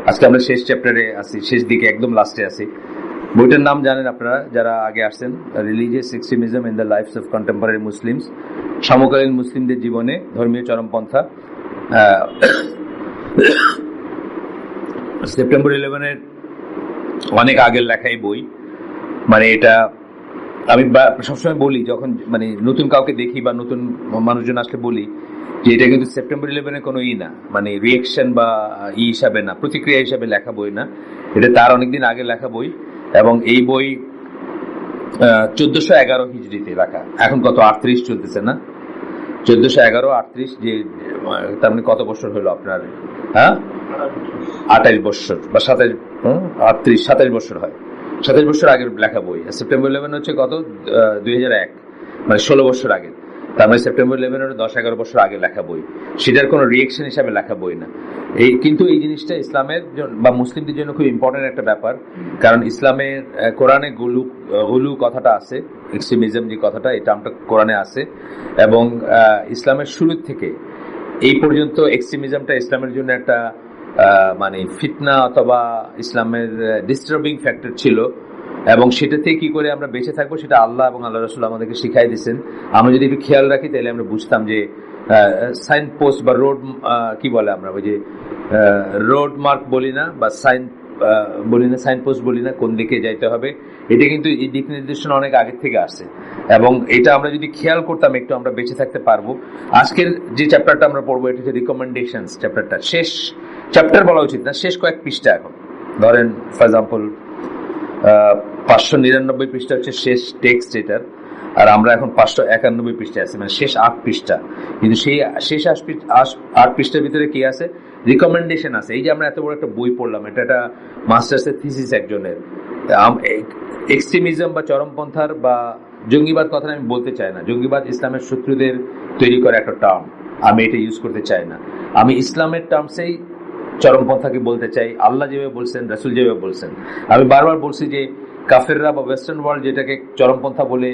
আজকে আমরা শেষ চ্যাপ্টারে আছি, শেষ দিকে একদম লাস্টে আছি। বইটার নাম জানেন আপনারা যারা আগে আসছেন, religious extremism in the lifes of contemporary Muslims, সমকালীন মুসলিমদের জীবনে ধর্মীয় চরমপন্থা। সেপ্টেম্বর 11-এর অনেক আগের লেখা এই বই। মানে এটা আমি সবসময় বলি, যখন মানে নতুন কাউকে দেখি বা নতুন মানুষজন আসলে বলি যে এটা কিন্তু সেপ্টেম্বর 11-এর কোনো না, মানে রিয়েকশন বা হিসাবে না, প্রতিক্রিয়া হিসাবে লেখা বই না, এটা তার অনেকদিন আগে লেখা বই। এবং এই বই 1411 হিজরিতে লেখা। এখন কত 38 চলতেছে না, 1411 38, যে তার মানে কত বছর হলো আপনার? হ্যাঁ, 28 বছর বা 27 বছর হয়, 27 বছর আগের লেখা বই। সেপ্টেম্বর 11 হচ্ছে কত 2001, মানে 16 বছর আগে। তার মানে সেপ্টেম্বর 11 10-11 বছর আগে লেখা বই, সেটার কোনো রিয়েকশন হিসাবে লেখা বই না। কিন্তু এই জিনিসটা ইসলামের বা মুসলিমদের জন্য খুব ইম্পর্টেন্ট একটা ব্যাপার, কারণ ইসলামের কোরআনে গুলু কথাটা আছে, এক্সট্রিমিজম যে কথাটা, এটা আমরা কোরআনে আছে। এবং ইসলামের শুরু থেকে এই পর্যন্ত এক্সট্রিমিজমটা ইসলামের জন্য একটা মানে ফিতনা অথবা ইসলামের ডিস্টার্বিং ফ্যাক্টর ছিল। এবং সেটাতে কি করে আমরা বেঁচে থাকবো সেটা আল্লাহ এবং আল্লাহ রাসূল আমাদেরকে শিখাই দিয়েছেন। আমরা যদি একটু খেয়াল রাখি তাহলে আমরা বুঝতাম যে সাইন পোস্ট বা রোড, কি বলে আমরা ওই যে রোড মার্ক বলি না, বা সাইন বলি না, সাইন পোস্ট বলি না, কোন দিকে যাইতে হবে, এটা কিন্তু এই দিক নির্দেশনা অনেক আগের থেকে আসে। এবং এটা আমরা যদি খেয়াল করতাম একটু, আমরা বেঁচে থাকতে পারবো। আজকের যে চ্যাপ্টারটা আমরা পড়বো এটা হচ্ছে রিকমেন্ডেশনস চ্যাপ্টারটা, শেষ চ্যাপ্টার বলা উচিত না, শেষ কয়েক পৃষ্ঠা। এখন ধরেন ফর এক্সাম্পল 599 পৃষ্ঠা হচ্ছে শেষ টেক্সট এটার, আর আমরা এখন 591 পৃষ্ঠায় আছি, মানে শেষ 8 পৃষ্ঠা। কিন্তু সেই শেষ 8 পৃষ্ঠার ভিতরে কি আছে? রিকমেন্ডেশন আছে। এই যে আমরা এত বড় একটা বই পড়লাম, এটা একটা মাস্টার্সের থিসিস একজনের। এক্সট্রিমিজম বা চরমপন্থার বা জঙ্গিবাদ কথা আমি বলতে চাই না, জঙ্গিবাদ ইসলামের শত্রুদের তৈরি করা একটা টার্ম, আমি এটা ইউজ করতে চাই না। আমি ইসলামের টার্মসেই চরমপন্থাকে বলতে চাই, আল্লাহ যেভাবে বলছেন, রাসূল যেভাবে বলছেন। আমি বারবার বলছি যে কাফেররা বা ওয়েস্টার্ন ওয়ার্ল্ড যেটাকে চরমপন্থা বলে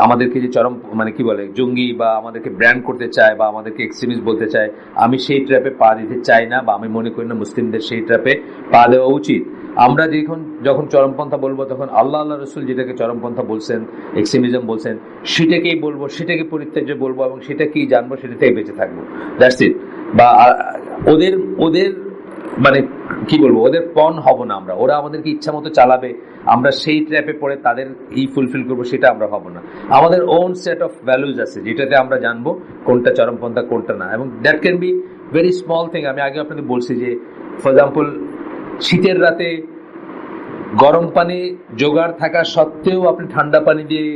আমাদেরকে যে চরম মানে কি বলে জঙ্গি বা আমাদেরকে ব্র্যান্ড করতে চায় বা আমাদেরকে এক্সট্রিমিস্ট বলতে চায়, আমি সেই ট্র্যাপে পা দিতে চাই না, বা আমি মনে করি না মুসলিমদের সেই ট্র্যাপে পা দেওয়া উচিত। আমরা যখন চরমপন্থা বলবো তখন আল্লাহ রাসূল যেটাকে চরমপন্থা বলছেন, এক্সট্রিমিজম বলছেন, সেটাকেই বলবো, সেটাকে পরিত্যাজ্য বলবো, এবং সেটাকেই জানবো, সেটা থেকে বেঁচে থাকবো। That's it. বা ওদের মানে কি বলবো, ওদের পণ হব না আমরা, ওরা আমাদেরকে ইচ্ছা মতো চালাবে, আমরা সেই ট্র্যাপে পড়ে তাদের ফুলফিল করবো, সেটা আমরা হব না। আমাদের ওন সেট অফ ভ্যালুজ আছে যেটাতে আমরা জানবো কোনটা চরমপন্থা কোনটা না। এবং that can be very small thing. আমি আগে আপনাদের বলছি যে ফর এক্সাম্পল শীতের রাতে গরম পানি জোগাড় থাকা সত্ত্বেও আপনি ঠান্ডা পানি দিয়ে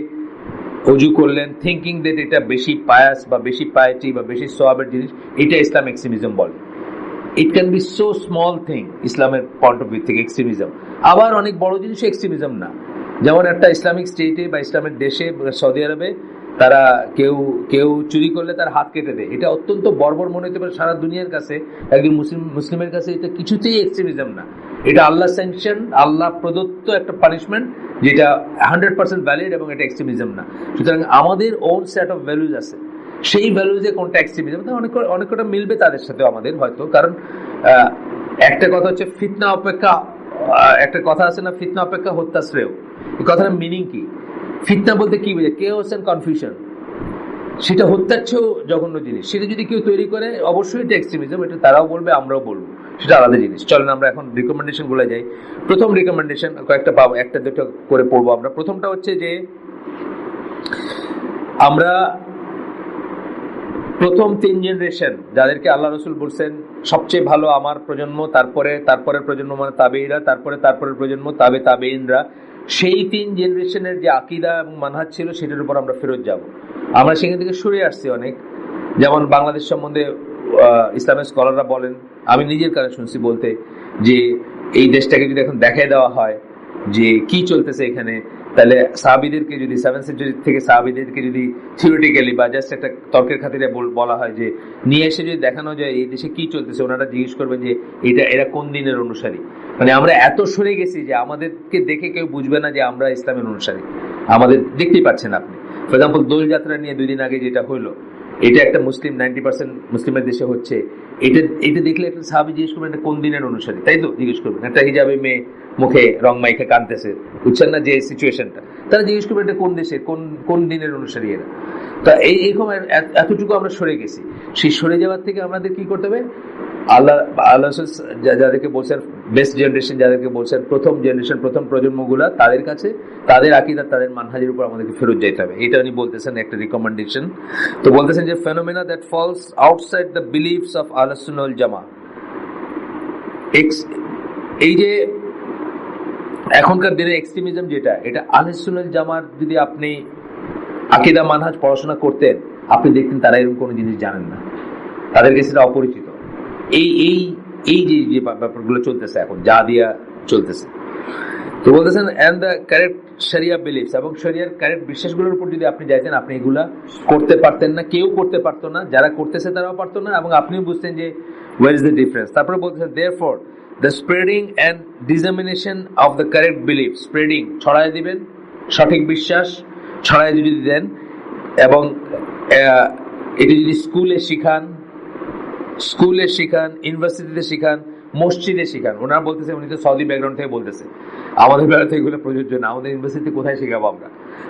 অজু করলেন, থিঙ্কিং দ্যাট এটা বেশি পায়াস বা বেশি পায়েটি বা বেশি সোয়াবের জিনিস, এটা ইসলাম এক্সট্রিমিজম বলে। It can be so small thing ইসলামের পয়েন্ট অফ ভিউ থেকে এক্সট্রিমিজম। আবার অনেক বড় জিনিসও এক্সট্রিমিজম না। যেমন একটা ইসলামিক স্টেটে বা ইসলামের দেশে, সৌদি আরবে, তারা কেউ চুরি করলে তার হাত কেটে দেয়, এটা অত্যন্ত বর্বর মনে হতে পারে সারা দুনিয়ার কাছে, একজন মুসলিমের কাছে এটা কিছুতেই এক্সট্রিমিজম না। এটা আল্লাহ স্যাংশন, আল্লাহ প্রদত্ত একটা পানিশমেন্ট, যেটা 100% ভ্যালিড, এবং এটা এক্সট্রিমিজম না। সুতরাং আমাদের ওন সেট অফ ভ্যালুজ আছে, সেই ভ্যালুজে কোনটা এক্সট্রিমিজম, অনেক কটা মিলবে তাদের সাথে আমাদের হয়তো। কারণ একটা কথা হচ্ছে ফিতনা অপেক্ষা, একটা কথা আছে না, ফিতনা অপেক্ষা হত্যা শ্রেয়। এই কথাটার মিনিং কি? ফিতনা বলতে কি বোঝায়? কেওস এন্ড কনফিউশন, সেটা হত্যার চেয়েও জঘন্য জিনিস। সেটা যদি কেউ তৈরি করে অবশ্যই এটা এক্সট্রিমিজম, এটা তারাও বলবে, আমরাও বলবো, সেটা আলাদা জিনিস। চলেন আমরা এখন রিকমেন্ডেশন গুলো যাই। প্রথম রিকমেন্ডেশন কয়েকটা পাবো, একটা দুটো করে পড়বো আমরা। প্রথমটা হচ্ছে যে আমরা প্রথম 3 জেনারেশন যাদেরকে আল্লাহ রাসূল বলছেন সবচেয়ে ভালো আমার প্রজন্ম, তারপরের প্রজন্ম মানে তাবেঈরা, তারপরের প্রজন্ম তাবেঈনরা, সেই 3 জেনারেশনের যে আকীদা এবং মানহাজ ছিল সেটার উপর আমরা ফেরত যাব। আমরা সেখান থেকে সরে আসছি অনেক। যেমন বাংলাদেশ সম্বন্ধে ইসলামের স্কলাররা বলেন, আমি নিজের কাছে শুনছি বলতে, যে এই দেশটাকে যদি এখন দেখাই দেওয়া হয় যে কি চলতেছে এখানে, তাহলে সাহাবীদেরকে যদি 7th সেঞ্চুরি থেকে সাহাবীদেরকে যদি থিওরিটিক্যালি বা জাস্ট একটা তর্কের খাতিরে বলা হয় যে নিয়ে এসে যদি দেখানো যায় এই দেশে কি চলতেছে, ওনারা জিজ্ঞেস করবেন যে এরা কোন দিনের অনুসারী। মানে আমরা এত সরে গেছি যে আমাদেরকে দেখে কেউ বুঝবে না যে আমরা ইসলামের অনুসারী। আমাদের দেখতেই পাচ্ছেন আপনি, ফর এক্সাম্পল দোল যাত্রা নিয়ে 2 দিন আগে যেটা হইলো, এটা একটা মুসলিম 90% মুসলিমের দেশে হচ্ছে, এটা দেখলে একটা সাহাবী জিজ্ঞেস করবেন এটা কোন দিনের অনুসারী, তাই তো জিজ্ঞেস করবেন। একটা হিজাবি মেয়ে মুখে রং মাইখে কাঁদতেছে, বুঝছেন না যে সিচুয়েশনটা, তারা জিজ্ঞেস করবেন এটা কোন দেশে কোন দিনের অনুসারী এরা। তা এইরকম এতটুকু আমরা সরে গেছি। সেই সরে যাওয়ার থেকে আমাদের কি করতে হবে, আল্লাহ যাদেরকে বলছেন বেস্ট জেনারেশন, যাদেরকে বলছেন প্রথম জেনারেশন, প্রথম প্রজন্মগুলা, তাদের কাছে তাদের আকীদা তাদের মানহাজের উপর আমাদেরকে ফেরত যেতে হবে। এটা উনি বলতেছেন একটা রিকমেন্ডেশন। তো বলতেছেন যে phenomena that falls outside the beliefs of আহলুস সুন্নাহ ওয়াল জামাআহ, এই যে এখনকার দিনে এক্সট্রিমিজম যেটা, এটা আহলুস সুন্নাহ ওয়াল জামাআর যদি আপনি আকীদা মানহাজ পড়াশোনা করতেন, আপনি দেখতেন তারা এরকম কোনো জিনিস জানেন না, তাদের কাছে এটা অপরিচিত। এই যে ব্যাপারগুলো চলতেছে এখন, যা দিয়া চলতেছে। তো বলতেছেন এন্ড দ্য কারেক্ট শরিয়া বিলিফস, এবং শরিয়ার কারেক্ট বিশ্বাসগুলোর উপর যদি আপনি যাইতেন, আপনি এগুলা করতে পারতেন না, কেউ করতে পারতো না, যারা করতেছে তারাও পারতো না, এবং আপনিও বুঝতেন যে হোয়ার ইজ দ্য ডিফারেন্স। তারপরে বলতেছেন therefore the spreading and dissemination of the correct belief, spreading ছড়ায় দিবেন, সঠিক বিশ্বাস ছড়ায় যদি দেন, এবং এটি যদি স্কুলে শিখান, ইউনিভার্সিটিতে শিখান, মসজিদে শিখান। ওনারা বলতেছে, উনি তো সৌদি ব্যাকগ্রাউন্ড থেকে বলতেছে, আমাদের বেলাতে এগুলো প্রযোজ্য না, আমাদের ইউনিভার্সিটি কোথায় শেখাবো আমরা,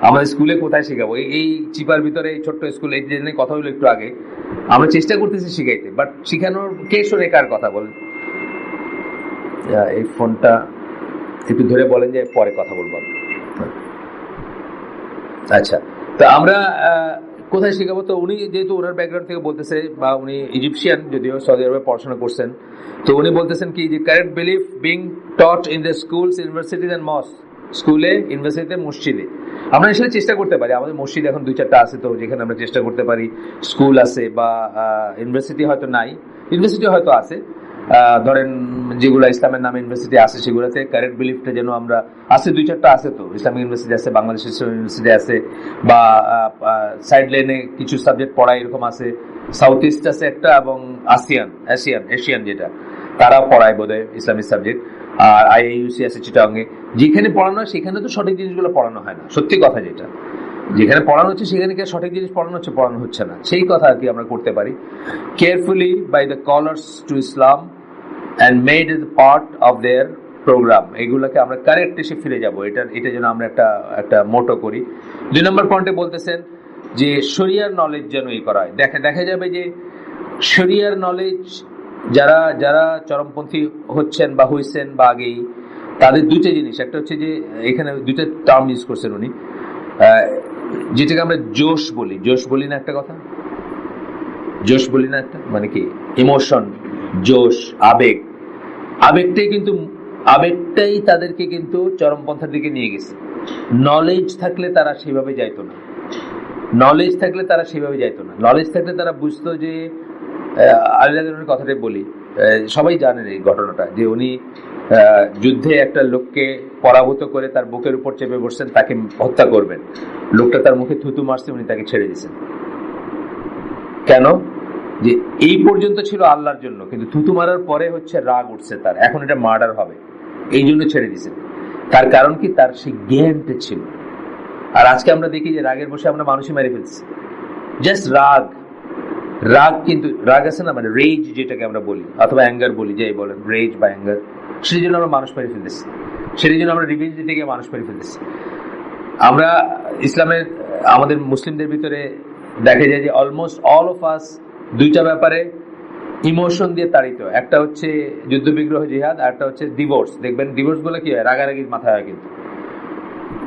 আমাদের স্কুলে কোথায় শেখাবো, এই চিপার ভিতরে এই ছোট্ট স্কুল, এই জন্য কথা হলো একটু আগে, আমরা চেষ্টা করতেছি শিখাইতে, বাট শিখানোর কে শোনে কার কথা বলেন। এই ফোনটা একটু ধরে বলেন যে পরে কথা বলবো। আচ্ছা, তো আমরা কোথায় শেখাবো? তো উনি যেহেতু ওনার ব্যাকগ্রাউন্ড থেকে বলতেছে, বা উনি ইজিপশিয়ান, যদিও সৌদি আরবে পড়াশোনা করছেন, তো উনি বলতেছেন কি যে correct belief being taught in the schools, universities and mosque, স্কুলে, ইউনিভার্সিটিতে, মসজিদে। আমরা আসলে চেষ্টা করতে পারি, আমাদের মসজিদ এখন 2-4টা আছে, তো যেখানে আমরা চেষ্টা করতে পারি, স্কুল আছে বা ইউনিভার্সিটি হয়তো নাই, ইউনিভার্সিটি হয়তো আছে, ধরেন যেগুলো ইসলামের নামে ইউনিভার্সিটি আছে সেগুলোতে কারেক্ট বিলিফটা যেন আমরা, আছে 2-4টা আছে, তো ইসলামিক ইউনিভার্সিটি আছে, বাংলাদেশ ইউনিভার্সিটি আছে, বা সাইড লাইনে কিছু সাবজেক্ট পড়ায় এরকম আছে, সাউথ ইস্ট আছে একটা, এবং এশিয়ান যেটা, তারা পড়ায় বোধহয় ইসলামিক সাবজেক্ট, আর আইইউসি আছে চিটাগাঙে। যেখানে পড়ানো হয় সেখানে তো সঠিক জিনিসগুলো পড়ানো হয় না, সত্যি কথা যেটা, যেখানে পড়ানো হচ্ছে সেখানে কি সঠিক জিনিস পড়ানো হচ্ছে না, সেই কথা আর কি আমরা করতে পারি। Carefully by the callers to Islam and made it part of their program, এগুলোকে আমরা কারেক্ট এসে ফিরে যাব, এটা যেন আমরা একটা মোটো করি। 2 নম্বর পয়েন্টে বলতেছেন যে শরিয়ার নলেজ যেন করা হয়। দেখা যাবে যে শরিয়ার নলেজ যারা চরমপন্থী হচ্ছেন বা হইছেন বা আগেই, তাদের 2টা জিনিস, একটা হচ্ছে যে এখানে 2টা টার্ম ইউজ করছেন উনি, যেটাকে আমরা জোশ বলি না, একটা কথা জোশ বলি না, একটা মানে কি ইমোশন, জোশ, আবেগটাই তাদেরকে কিন্তু চরমপন্থার দিকে নিয়ে গেছে। নলেজ থাকলে তারা সেভাবে যাইতো না, নলেজ থাকলে তারা বুঝতো যে, আল্লাহর কথাটাই বলি, সবাই জানেন এই ঘটনাটা, যে উনি যুদ্ধে একটা লোককে পরাভূত করে তার বুকের উপর চেপে বসছেন, তাকে হত্যা করবেন, লোকটা তার মুখে থুতু মারছে, উনি তাকে ছেড়ে দিয়েছেন। কেন? যে এই পর্যন্ত ছিল আল্লাহর জন্য, কিন্তু থুতু মারার পরে হচ্ছে রাগ উঠছে তার, এখন এটা মার্ডার হবে, এই জন্য ছেড়ে দিয়েছেন। তার কারণ কি? তার সেই জ্ঞানটা ছিল। আর আজকে আমরা দেখি যে রাগের বসে আমরা মানুষই মেরে ফেলছি, জাস্ট রাগ, কিন্তু রাগ আছে না, মানে রেজ যেটাকে আমরা বলি, অথবা অ্যাঙ্গার বলি, যাই বলেন, রেজ বা অ্যাঙ্গার, সেই জন্য আমরা মানুষ মেরে ফেলতেছি, সেই জন্য আমরা রিভেঞ্জ দিতে গিয়ে মানুষ মেরে ফেলতেছি। আমরা ইসলামের, আমাদের মুসলিমদের ভিতরে দেখা যায় যে অলমোস্ট অল অফ আস 2টা ব্যাপারে ইমোশন দিয়ে তাড়িত। একটা হচ্ছে যুদ্ধবিগ্রহ, জিহাদ, আর একটা হচ্ছে ডিভোর্স। দেখবেন ডিভোর্স গুলো কি হয়, রাগারাগির মাথায় হয়। কিন্তু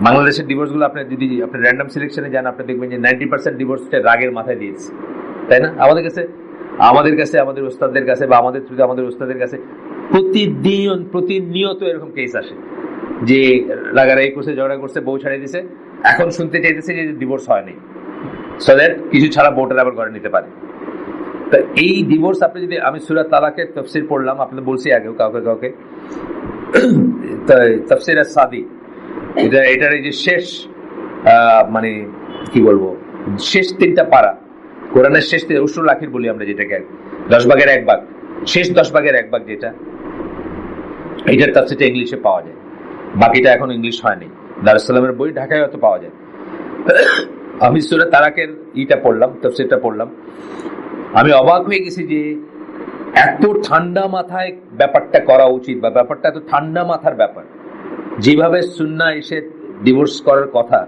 বাংলাদেশের ডিভোর্স গুলো আপনি যদি র্যান্ডম সিলেকশনে যান, আপনি দেখবেন যে 90% ডিভোর্সটা রাগের মাথায় দিয়েছে, তাই না? আমাদের কাছে, আমাদের ওস্তাদদের কাছে, বা আমাদের ওস্তাদের কাছে প্রতিনিয়ত এরকম কেস আসে যে রাগারাগি করছে, ঝগড়া করছে, বউ ছাড়িয়ে দিছে, এখন শুনতে চাইতেছে যে ডিভোর্স হয়নি, সো দ্যাট কিছু ছাড়া বউটার আবার ঘরে নিতে পারে। এই ডিভোর্স আপনি যদি, আমি সূরা তালাকের তাফসীর পড়লাম, আপনাদের বলছি আগেও কাউকে, তাফসীর আস-সাদি, এটার এই যে শেষ, মানে কি বলবো, শেষ 3টা পারা, কোরআনের শেষ উসুল আখির বলি আমরা, যেটাকে 10 ভাগের 1 ভাগ, শেষ 10 ভাগের 1 ভাগ যেটা, এটার তাফসীরটা ইংলিশে পাওয়া যায়, বাকিটা এখন ইংলিশ হয়নি। দারুস সালামের বই ঢাকায় হয়তো পাওয়া যায়। আমি সূরা তারাকের পড়লাম, তাফসীরটা পড়লাম, আমি অবাক হয়ে গেছি যে এত ঠান্ডা মাথায় ব্যাপারটা করা উচিত, বা ব্যাপারটা এত ঠান্ডা মাথার ব্যাপার। যেভাবে সুন্নাহ এসে ডিভোর্স করার কথা,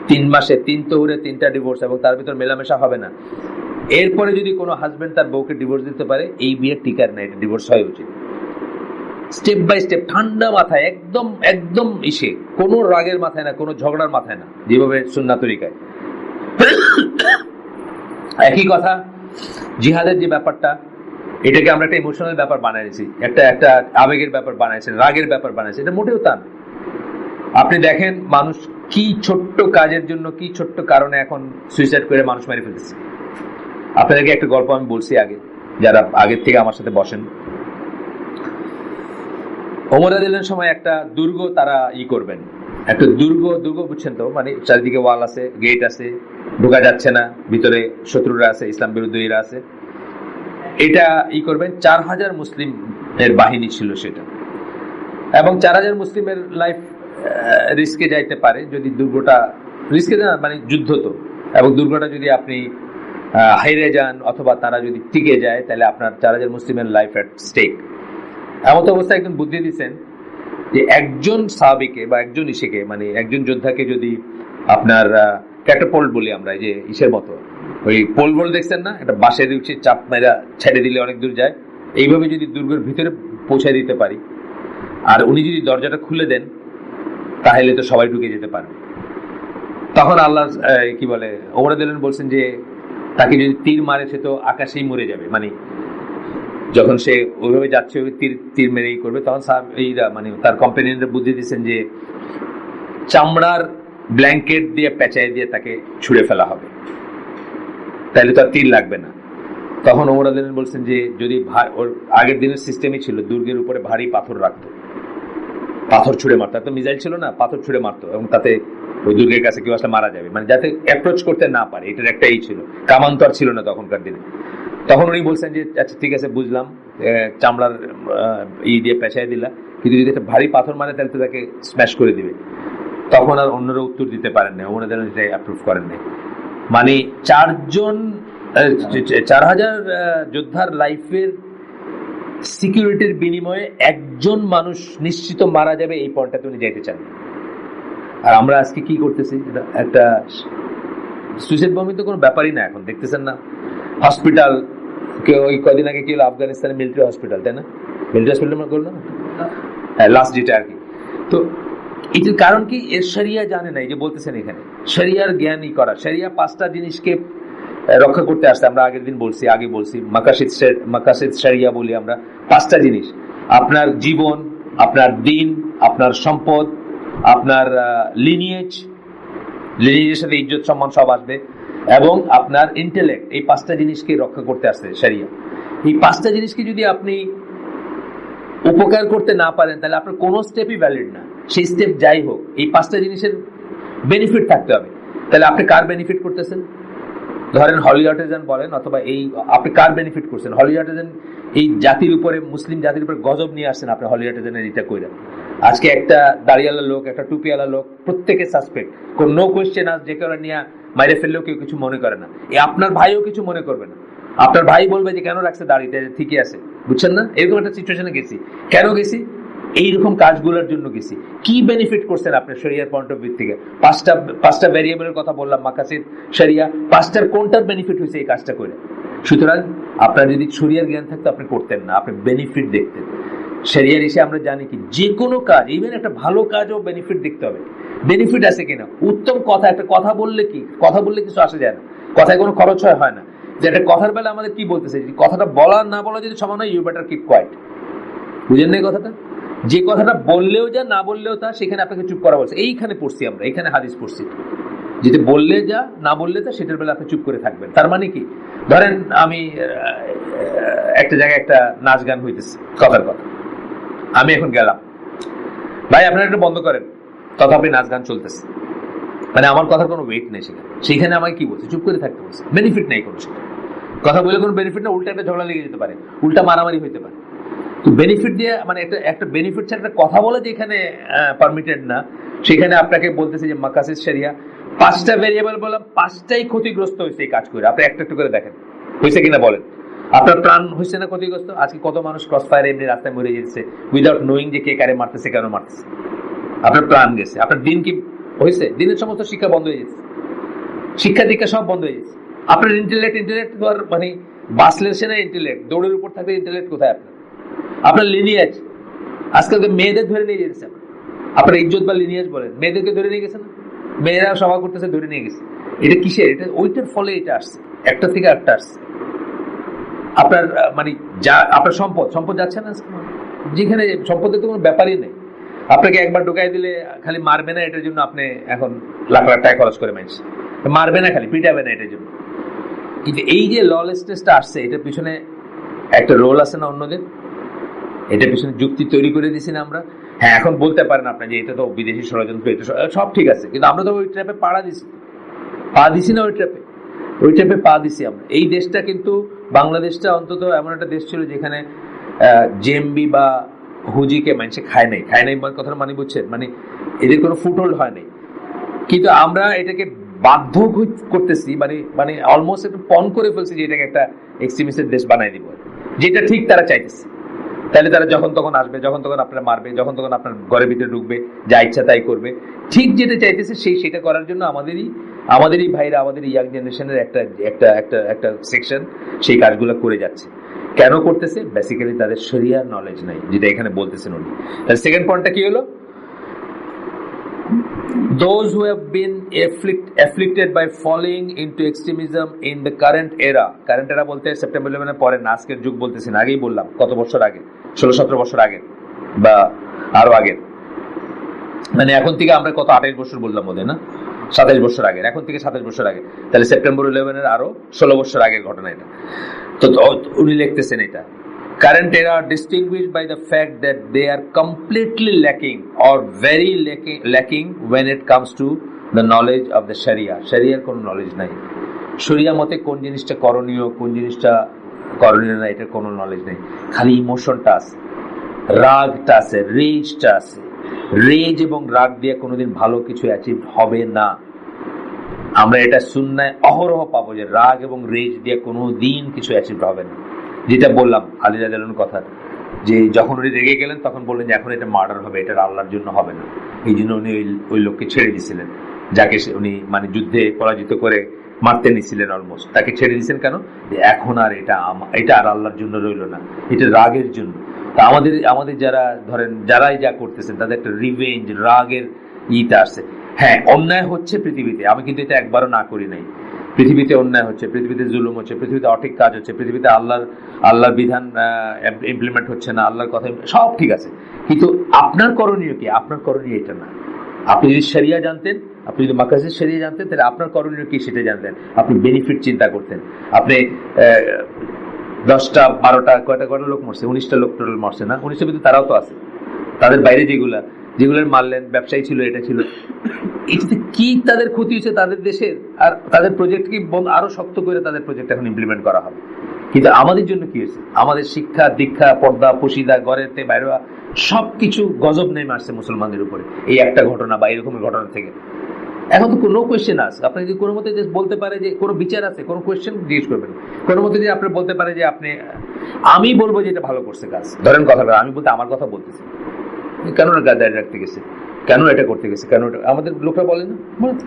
3 মাসে 3 তহুরে 3টা ডিভোর্স, এবং তার ভিতর মেলামেশা হবে না, এরপরে যদি কোনো হাজবেন্ড তার বউকে ডিভোর্স দিতে পারে, এই বিয়ে টিকার না, এটা ডিভোর্স হওয়া উচিত। স্টেপ বাই স্টেপ, ঠান্ডা মাথায়, একদম একদম কোনো রাগের মাথায় না, কোনো ঝগড়ার মাথায় না, যেভাবে সুন্নাহ তরিকায়। একই কথা জিহাদের যে ব্যাপারটা, এটাকে আমরা একটা ইমোশনাল ব্যাপার বানাইছি, একটা আবেগের ব্যাপার বানাইছি, রাগের ব্যাপার বানাইছি। এটা মোটেও তা না। আপনি দেখেন মানুষ কি ছোট্ট কাজের জন্য, কি ছোট্ট কারণে এখন সুইসাইড করে মানুষ মেরে ফেলতেছে। আপনাদেরকে একটা গল্প আমি বলছি আগে, যারা আগের থেকে আমার সাথে বসেন। ওমর রাদিয়াল্লাহু সময় একটা দুর্গ তারা করবেন, একটা দুর্গ বুঝছেন তো, মানে চারিদিকে ওয়াল আছে, গেট আছে, ঢোকা যাচ্ছে না, ভিতরে শত্রুরা আছে, ইসলাম বিরোধীরা আছে। এটা করবেন, 4000 মুসলিমের বাহিনী ছিল সেটা, এবং 4000 মুসলিমের লাইফ রিস্কে যাইতে পারে যদি দুর্গটা, রিস্কে না মানে যুদ্ধ তো, এবং দুর্গটা যদি আপনি হাইরে যান অথবা তারা যদি টিকে যায়, তাহলে আপনার 4000 মুসলিমের লাইফ এট স্টেক। এমন অবস্থায় একজন বুদ্ধি দিচ্ছেন যে একজন সাহাবীকে বা একজন মানে একজন যোদ্ধাকে যদি আপনার ক্যাটাপল্ট বলি আমরা, যে ইসের মতো, ওই পোল বল দেখছেন না, একটা বাঁশের উঠে চাপ মেরা ছেড়ে দিলে অনেক দূর যায়, এইভাবে যদি দুর্গের ভিতরে পৌঁছায় দিতে পারি, আর উনি যদি দরজাটা খুলে দেন, তাহলে তো সবাই ঢুকে যেতে পারবে। তখন আল্লাহ ওমর রাদিয়াল্লাহু আনহু বলছেন যে তাকে যদি তীর মারে সে তো আকাশেই মরে যাবে, মানে যখন সে ওইভাবে যাচ্ছে ওই তীর মেরেই করবে। তখন মানে তার কম্পানিয়নরা বুদ্ধি দিচ্ছেন যে চামড়ার ব্ল্যাঙ্কেট দিয়ে পেঁচাই দিয়ে তাকে ছুঁড়ে ফেলা হবে, তাহলে তো আর তীর লাগবে না। তখন ওমর রাদিয়াল্লাহু আনহু বলছেন যে যদি ওর আগের দিনের সিস্টেমই ছিল, দুর্গের উপরে ভারী পাথর রাখতো, পাথর ছুঁড়ে মারতো, তো মিসাইল ছিল না, পাথর ছুঁড়ে মারতো, এবং তাতে ওই দুর্গের কাছে কেউ আসলে মারা যাবে, মানে যাতে অ্যাপ্রোচ করতে না পারে। এটার একটা ছিল, কামান্তর ছিল না তখনকার দিনে। তখন উনি বলছেন যে আচ্ছা ঠিক আছে, বুঝলাম, চামড়ার দিয়ে পেঁচাই দিলা, কিন্তু যদি একটা ভারী পাথর মারে তাহলে তো তাকে স্ম্যাশ করে দিবে। তখন আর অন্যরা উত্তর দিতে পারেন না, ওনাদের অ্যাপ্রুভ করেন নাই। মানে 4000 যোদ্ধার লাইফের সিকিউরিটির বিনিময়ে একজন মানুষ নিশ্চিত মারা যাবে, এই পয়েন্টটাতে উনি যাইতে চান। আর আমরা আজকে কি করতেছি, একটা সুইসাইড বম্বিং তো কোনো ব্যাপারই না এখন, দেখতেছেন না? হসপিটাল, ওই কদিন আগে কি হলো আফগানিস্তানের মিলিটারি হসপিটাল, তাই না? মিলিটারি হসপিটাল করলো না, হ্যাঁ, লাস্ট যেটা আর কি। তো এটার কারণ কি? এর শরিয়া জানে না, এই যে বলতেছেন এখানে শরিয়ার জ্ঞানই করা। শরিয়া 5টা জিনিসকে রক্ষা করতে আসছে। আমরা আগে বলছি মাকাসিদ শরিয়া বলি আমরা। 5টা জিনিস: আপনার জীবন, আপনার দিন, আপনার সম্পদ, আপনার লিনিয়েজের সাথে ইজ্জত সম্মান সব আসবে, এবং আপনার ইন্টেলেক্ট। এই 5টা জিনিসকে রক্ষা করতে আসছে শরিয়া। এই 5টা জিনিসকে যদি আপনি উপকার করতে না পারেন, তাহলে আপনার কোনো স্টেপই ভ্যালিড না। সেই স্টেপ যাই হোক, এই 5টা জিনিসের বেনিফিট থাকতে হবে। তাহলে আপনি কার বেনিফিট করতেছেন? ধরেন হলি আর্টিজান বলেন, অথবা আপনি কার বেনিফিট করছেন? হলি আর্টিজান এই জাতির উপরে, মুসলিম জাতির উপরে গজব নিয়ে আসছেন আপনি হলি আর্টিজানের এটা কইরা। আজকে একটা দাড়িওয়ালা লোক, একটা টুপিওয়ালা লোক, প্রত্যেকে সাসপেক্ট, কোন নো কোয়েশ্চেন আস, যে কেউ নিয়ে মাইরে ফেললেও কেউ কিছু মনে করে না। আপনার ভাইও কিছু মনে করবে না। আপনার ভাই বলবে যে কেন রাখছে দাড়িতে, ঠিকই আছে, বুঝছেন না? এরকম একটা সিচুয়েশনে গেছি। কেন গেছি? এইরকম কাজগুলোর জন্য গেছি। কি বেনিফিট করছেন আপনার শরিয়ার পয়েন্ট অফ ভিউ থেকে? 5টা ভ্যারিয়েবলের কথা বললাম, মাকাসিদ শরিয়া, 5টার কোনটার বেনিফিট হয়েছে এই কাজটা করে? সুতরাং আপনার যদি শরিয়ার জ্ঞান থাকতো আপনি করতেন না, আপনি বেনিফিট দেখতেন। শরিয়ার এসে আমরা জানি কি যে কোনো কাজ, ইভেন একটা ভালো কাজও বেনিফিট দেখতে হবে, বেনিফিট আছে কিনা। উত্তম কথা, একটা কথা বললে কিছু আসে যায় না, কথায় কোনো খরচ হয় না। যে একটা কথার বেলা আমাদের কি বলতেছে, কথাটা বলা না বলা যদি সমান হয়, ইউ বেটার কিপ কোয়াইট। বুঝেন না কথাটা? যে কথাটা বললেও যা, না বললেও তা, সেখানে আপনাকে চুপ করা বলছে। এইখানে পড়ছি আমরা, এখানে হাদিস পড়ছি, যেটা বললে যা, না বললে তা, সেটার বেলা আপনি চুপ করে থাকবেন। তার মানে কি? ধরেন আমি একটা জায়গায় একটা নাচ গান হইতেছে, কথার কথা, আমি এখন গেলাম, ভাই আপনারা একটা বন্ধ করেন, তথাপি নাচ গান চলতেছে, মানে আমার কথার কোনো ওয়েট নেই সেখানে আমাকে কি বলছে? চুপ করে থাকতে বলছে। বেনিফিট নেই কোনো, কথা বলে কোনো বেনিফিট না, উল্টা একটা ঝগড়া লেগে যেতে পারে, উল্টা মারামারি হইতে পারে। তো বেনিফিট দিয়ে, মানে একটা বেনিফিট ছাড়া একটা কথা বলে যেখানে পারমিটেড না, সেখানে আপনাকে বলতেছে যে মাকাসিদ শরিয়া 5টা ভেরিয়েবল বললাম, 5টাই ক্ষতিগ্রস্ত হয়েছে এই কাজ করে। আপনি একটা একটু করে দেখেন হয়েছে কিনা বলেন। আপনার প্রাণ হয়েছে না ক্ষতিগ্রস্ত? আজকে কত মানুষ ক্রস ফায়ার এমনি রাস্তায় মরে যাচ্ছে উইদাউট নোয়িং যে কে কারে মারতেছে, কেন মারতেছে। আপনার প্রাণ গেছে। আপনার দিন কি হয়েছে? দিনের সমস্ত শিক্ষা বন্ধ হয়ে গেছে, শিক্ষা দীক্ষা সব বন্ধ হয়ে গেছে। আপনার ইন্টেলেক্ট তো আর মানে বাসলেছে না ইন্টেলেক্ট, দৌড়ের উপর থাকবে ইন্টেলেক্ট কোথায় আপনার? আপনার লিনিয়াজ আজকাল মেয়েদের ধরে নিয়ে যেতেছে। আপনার ইজ্জত বা লিনিয়াজ বলেন, মেয়েদেরকে ধরে নিয়ে গেছে না? মেয়েরা সভা করতেছে, ধরে নিয়ে গেছে। এটা কিসের? এটা ওইটার ফলে এটা আসছে, একটা থেকে একটা আসছে। আপনার মানে যা আপনার সম্পদ যাচ্ছে না, যেখানে সম্পদের তো কোনো ব্যাপারই নেই। আপনাকে একবার ঢুকাই দিলে খালি মারবে না, এটার জন্য আপনি এখন লাখ লাখ টাকা খরচ করে মানছে মারবে না, খালি পিটাবে না এটার জন্য। কিন্তু এই যে ললেসনেসটা আসছে, এটার পিছনে একটা রোল আছে না অন্যদের? এটার পিছনে যুক্তি তৈরি করে দিছি না আমরা? হ্যাঁ, এখন বলতে পারেন আপনি যে এটা তো বিদেশি ষড়যন্ত্র, এটা সব ঠিক আছে, কিন্তু আমরা তো ওই ট্র্যাপে পা দিছি না, ওই ট্র্যাপে পা দিছি আমরা। এই দেশটা কিন্তু, বাংলাদেশটা অন্তত এমন একটা দেশ ছিল যেখানে জেএমবি বা হুজিকে মানুষে খায় নাই কথাটা মানে বুঝছেন, মানে এদের কোনো ফুটহোল্ড হয় নাই। কিন্তু আমরা এটাকে বাধ্য করতেছি, মানে অলমোস্ট একটু পণ করে ফেলছি যে এটাকে একটা এক্সট্রিমিস্টের দেশ বানাই দিব, যেটা ঠিক তারা চাইতেছে। তাহলে তারা যখন তখন আসবে, যখন তখন আপনারা মারবে, যখন তখন আপনার ঘরের ভিতরে ঢুকবে, যা ইচ্ছা তাই করবে। ঠিক যেটা চাইতেছে সেটা করার জন্য আমাদেরই ভাইরা, আমাদের ইয়াং জেনারেশনের একটা সেকশন সেই কাজগুলো করে যাচ্ছে। কেন করতেছে? বেসিক্যালি তাদের শরিয়ার নলেজ নাই, যেটা এখানে বলতেছেন উনি। তার সেকেন্ড পয়েন্টটা কি হলো? Those who have been afflicted by falling into extremism in the current era বলতে সেপ্টেম্বর 11 পরে না, আজকের যুগ বলতেছেন, আগেই বললাম কত বছর আগে, 16-17 বছর আগে বা আরো আগে, মানে এখন থেকে আমরা কত 28 বছর বললাম বোধহয় না, 27 বছর আগে, এখন থেকে 27 বছর আগে, তাহলে সেপ্টেম্বর 11 আরো 16 বছর আগের ঘটনা এটা। তো উনি লিখতেছেন এটা current era are distinguished by the fact that they are completely lacking or very lacking when it comes to the knowledge of the Sharia. Sharia কোনো নলেজ নাই। শরিয়া মতে কোন জিনিসটা করণীয়, কোন জিনিসটা করণীয় না, এটার কোনো নলেজ নেই। খালি ইমোশনটা আছে, রাগটা আছে, রেজটা আছে। রেজ এবং রাগ দিয়ে কোনোদিন ভালো কিছু অ্যাচিভ হবে না। আমরা এটা সুন্নায় অহরহ পাবো যে রাগ এবং রেজ দিয়ে কোনোদিন কিছু অ্যাচিভ হবে না। যেটা বললাম আলী রাদিয়াল্লাহু কথা, যে যখন উনি রেগে গেলেন তখন বললেন যে এখন এটা মার্ডার হবে, এটা আল্লাহর জন্য হবে না। এই জন্য উনি ওই লোককে ছেড়ে দিয়েছিলেন, যাকে উনি মানে যুদ্ধে পরাজিত করে মারতে নিছিলেন অলমোস্ট, তাকে ছেড়ে দিয়েছেন। কেন? এখন আর এটা আর আল্লাহর জন্য রইল না, এটা রাগের জন্য। তা আমাদের যারা ধরেন যারাই যা করতেছেন, তাদের একটা রিভেঞ্জ, রাগের ইটা আসছে। হ্যাঁ, অন্যায় হচ্ছে পৃথিবীতে, আমি কিন্তু এটা একবারও না করি নাই। পৃথিবীতে অন্যায় হচ্ছে, পৃথিবীতে জুলুম হচ্ছে, পৃথিবীতে অঠিক কাজ হচ্ছে, পৃথিবীতে আল্লাহর বিধান ইমপ্লিমেন্ট হচ্ছে না, আল্লাহর কথা সব ঠিক আছে। কিন্তু আপনার করণীয় কি? আপনার করণীয় এটা না। আপনি যদি শরিয়া জানতেন, আপনি যদি মাকাসিদ শরিয়া জানতেন, তাহলে আপনার করণীয় কি সেটা জানতেন। আপনি বেনিফিট চিন্তা করতেন। আপনি 10টা 12টা কয়টা লোক মরছে, 19টা লোক টোটাল মরছে না, 19টার ভিতরে তারাও তো আছে। তাদের বাইরে যেগুলোর মারলেন, ব্যবসায়ী ছিল, এটা ছিল, এটাতে কি তাদের ক্ষতি হয়েছে তাদের দেশের? আর তাদের প্রজেক্ট কি আরো শক্ত করে তাদের প্রজেক্ট এখন ইমপ্লিমেন্ট করা হবে। কিন্তু আমাদের জন্য কি হয়েছে? আমাদের শিক্ষা দীক্ষা, পর্দা পশিদা, ঘরেতে বাইরে সবকিছু গজব নেমে আসছে মুসলমানদের উপরে এই একটা ঘটনা বা এরকমের ঘটনা থেকে। এখন তো কোনো কোয়েশ্চেন আছে, আপনি যদি কোনো মতে বলতে পারে যে কোনো বিচার আছে, কোনো কোয়েশ্চেন জিজ্ঞেস করবেন, কোনো মতে যদি আপনি বলতে পারে যে আমি বলবো যে এটা ভালো করছে কাজ, ধরেন কথাটা আমি বলতে আমার কথা বলতেছি, কেন গাদায় রাখতে গেছে, কেন এটা করতে গেছে, কেন এটা, আমাদের লোকরা বলে না,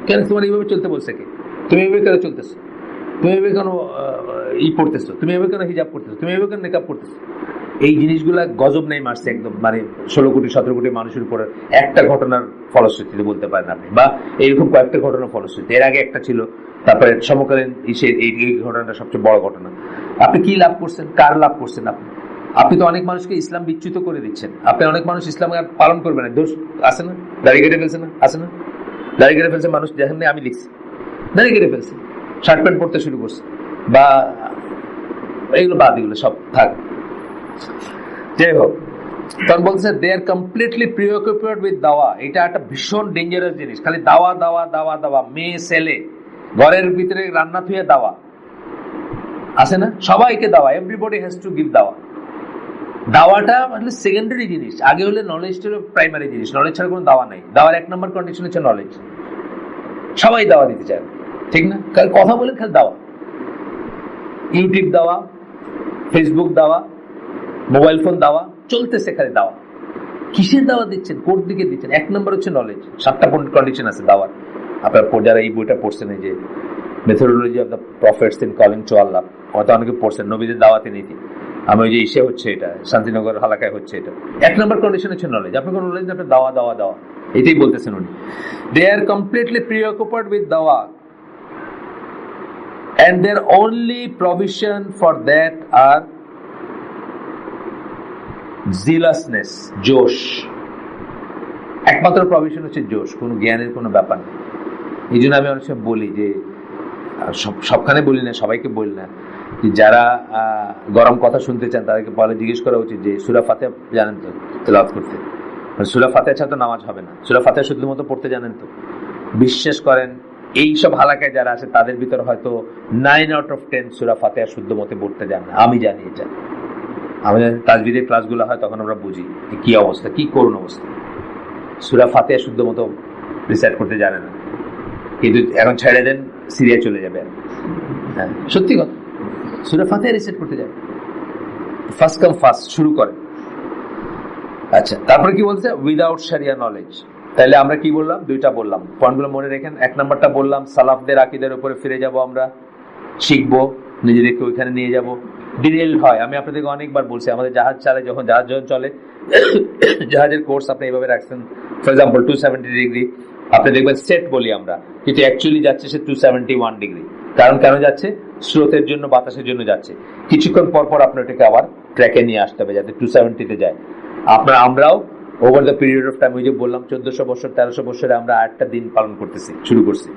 কেন তোমার এইভাবে চলতে বলছে কে, তুমি এইভাবে কেন চলতেছো, তুমি এভাবে কেন পড়তেছো, তুমি এভাবে কেন হিজাব করতেছো, তুমি এভাবে কেন নেকাব করতেছো। এই জিনিসগুলা গজব নেই মারছে একদম, মানে 16 কোটি 17 কোটি মানুষের উপরে একটা ঘটনার ফলশ্রুতিতে বলতে পারেন আপনি, বা এইরকম কয়েকটা ঘটনার ফলশ্রুতি। এর আগে একটা ছিল, তারপরে সমকালীন এই ঘটনাটা সবচেয়ে বড় ঘটনা। আপনি কি লাভ করছেন? কার লাভ করছেন? আপনি তো অনেক মানুষকে ইসলাম বিচ্যুত করে দিচ্ছেন। আপনি অনেক মানুষ ইসলাম পালন করবে না, দোষ আছে না, দাড়ি কেটে ফেলছে না, আছে না, দাড়ি কেটে ফেলছে মানুষ, দেখেন আমি লিখছি, দাড়ি কেটে ফেলছে, শার্ট প্যান্ট পরতে শুরু করছে, বা এইগুলো বাদ, এগুলো সব থাক। যাই হোক, তখন বলছে দে আর কমপ্লিটলি প্রিঅকুপাইড উইথ দাওয়া। এটা একটা ভীষণ ডেঞ্জারাস জিনিস, খালি দাওয়া দাওয়া দাওয়া দাওয়া, মেয়ে ছেলে ঘরের ভিতরে রান্না থুয়ে দাওয়া, আছে না, সবাইকে দাওয়া, এভরিবডি হ্যাজ টু গিভ দাওয়া। দাওয়াটা মানে সেকেন্ডারি জিনিস, আগে হলে নলেজটা হলো প্রাইমারি জিনিস, নলেজ ছাড়া কোনো দাওয়া নাই। দাওয়ার 1 নম্বর কন্ডিশন হচ্ছে নলেজ। সবাই দাওয়া দিতে চায়, ঠিক না? কারণ কথা বলেন খালি দাওয়া, ইউটিউব দাওয়া, ফেসবুক দাওয়া, মোবাইল ফোন দাওয়া, চলতেছে খালি দাওয়া। কিসের দাওয়া দিচ্ছেন, কোন দিকে দিচ্ছেন? এক নম্বর হচ্ছে নলেজ। 7টা কন্ডিশন আছে দাওয়ার। আপনার যারা এই বইটা পড়ছেন, এই যে methodology of the prophets in calling to আল্লাহ, হয়তো অনেকে পড়ছেন, নবীদের দাওয়াতে নীতি। আমি ওই যে ইসে হচ্ছে এটা, শান্তিনগর হালাকায় হচ্ছে এটা। 1 নম্বর কন্ডিশন হচ্ছে নলেজ। আপনি কোনো নলেজ না, আপনি দাওয়া দাওয়া দাওয়া, এটাই বলতেছেন উনি। দে আর কমপ্লিটলি প্রিঅকুপাইড উইথ দাওয়া and their only provision for that are zealousness, জোশ। একমাত্র প্রভিশন হচ্ছে জোশ, কোনো জ্ঞানের কোনো ব্যাপার নেই। এই জন্য আমি অনেক সময় বলি যে, সবখানে বলি না, সবাইকে বলি না, যে যারা গরম কথা শুনতে চান তাদেরকে বলে জিজ্ঞেস করা উচিত যে সূরা ফাতিহা জানেন তো তেলাওয়াত করতে? সূরা ফাতিহা ছাড়া তো নামাজ হবে না। সূরা ফাতিহা শুদ্ধমতো পড়তে জানেন তো? বিশ্বাস করেন, এইসব হালাকায় যারা আছে তাদের ভিতর হয়তো 9 out of 10 সূরা ফাতিহা শুদ্ধ মতে পড়তে জানে না। আমি জানি এটা। আমাদের তাজবিদের ক্লাসগুলো হয়, তখন আমরা বুঝি কি অবস্থা, কি করুন অবস্থা। সূরা ফাতিহা শুদ্ধ মতো রিসাইট করতে জানে না, কিন্তু এখন ছেড়ে দেন, সিরিয়া চলে যাবে। হ্যাঁ, সত্যি কথা, সূরা ফাতিহা রিসাইট করতে যাবে, ফার্স্ট কাম ফার্স্ট শুরু করে। আচ্ছা, তারপরে কি বলছে? উইদাউট শরিয়া নলেজ। তাহলে আমরা কি বললাম? 2টা বললাম, পয়েন্টগুলো মনে রেখেন। 1 নম্বরটা বললাম, সালাফদের আকীদার উপরে ফিরে যাব, আমরা শিখবো, নিজেদেরকে ওইখানে নিয়ে যাব। ডিরেল হয়, আমি আপনাদেরকে অনেকবার বলছি, আমাদের জাহাজ চালে, যখন জাহাজ চলে, জাহাজের কোর্স আপনি এইভাবে রাখছেন, ফর এক্সাম্পল 270 ডিগ্রি, আপনি দেখবেন সেট বলি আমরা, কিন্তু অ্যাকচুয়ালি যাচ্ছে সে 271 ডিগ্রি। কারণ কেন যাচ্ছে? স্রোতের জন্য, বাতাসের জন্য যাচ্ছে। কিছুক্ষণ পর পর আপনার ওটাকে আবার ট্র্যাকে নিয়ে আসতে হবে যাতে 270-তে যায়। আমরাও over the period of time, ওই যে বললাম 1400 বছর 1300 বছরে আমরা 8টা দিন পালন করতেছি, শুরু করছি।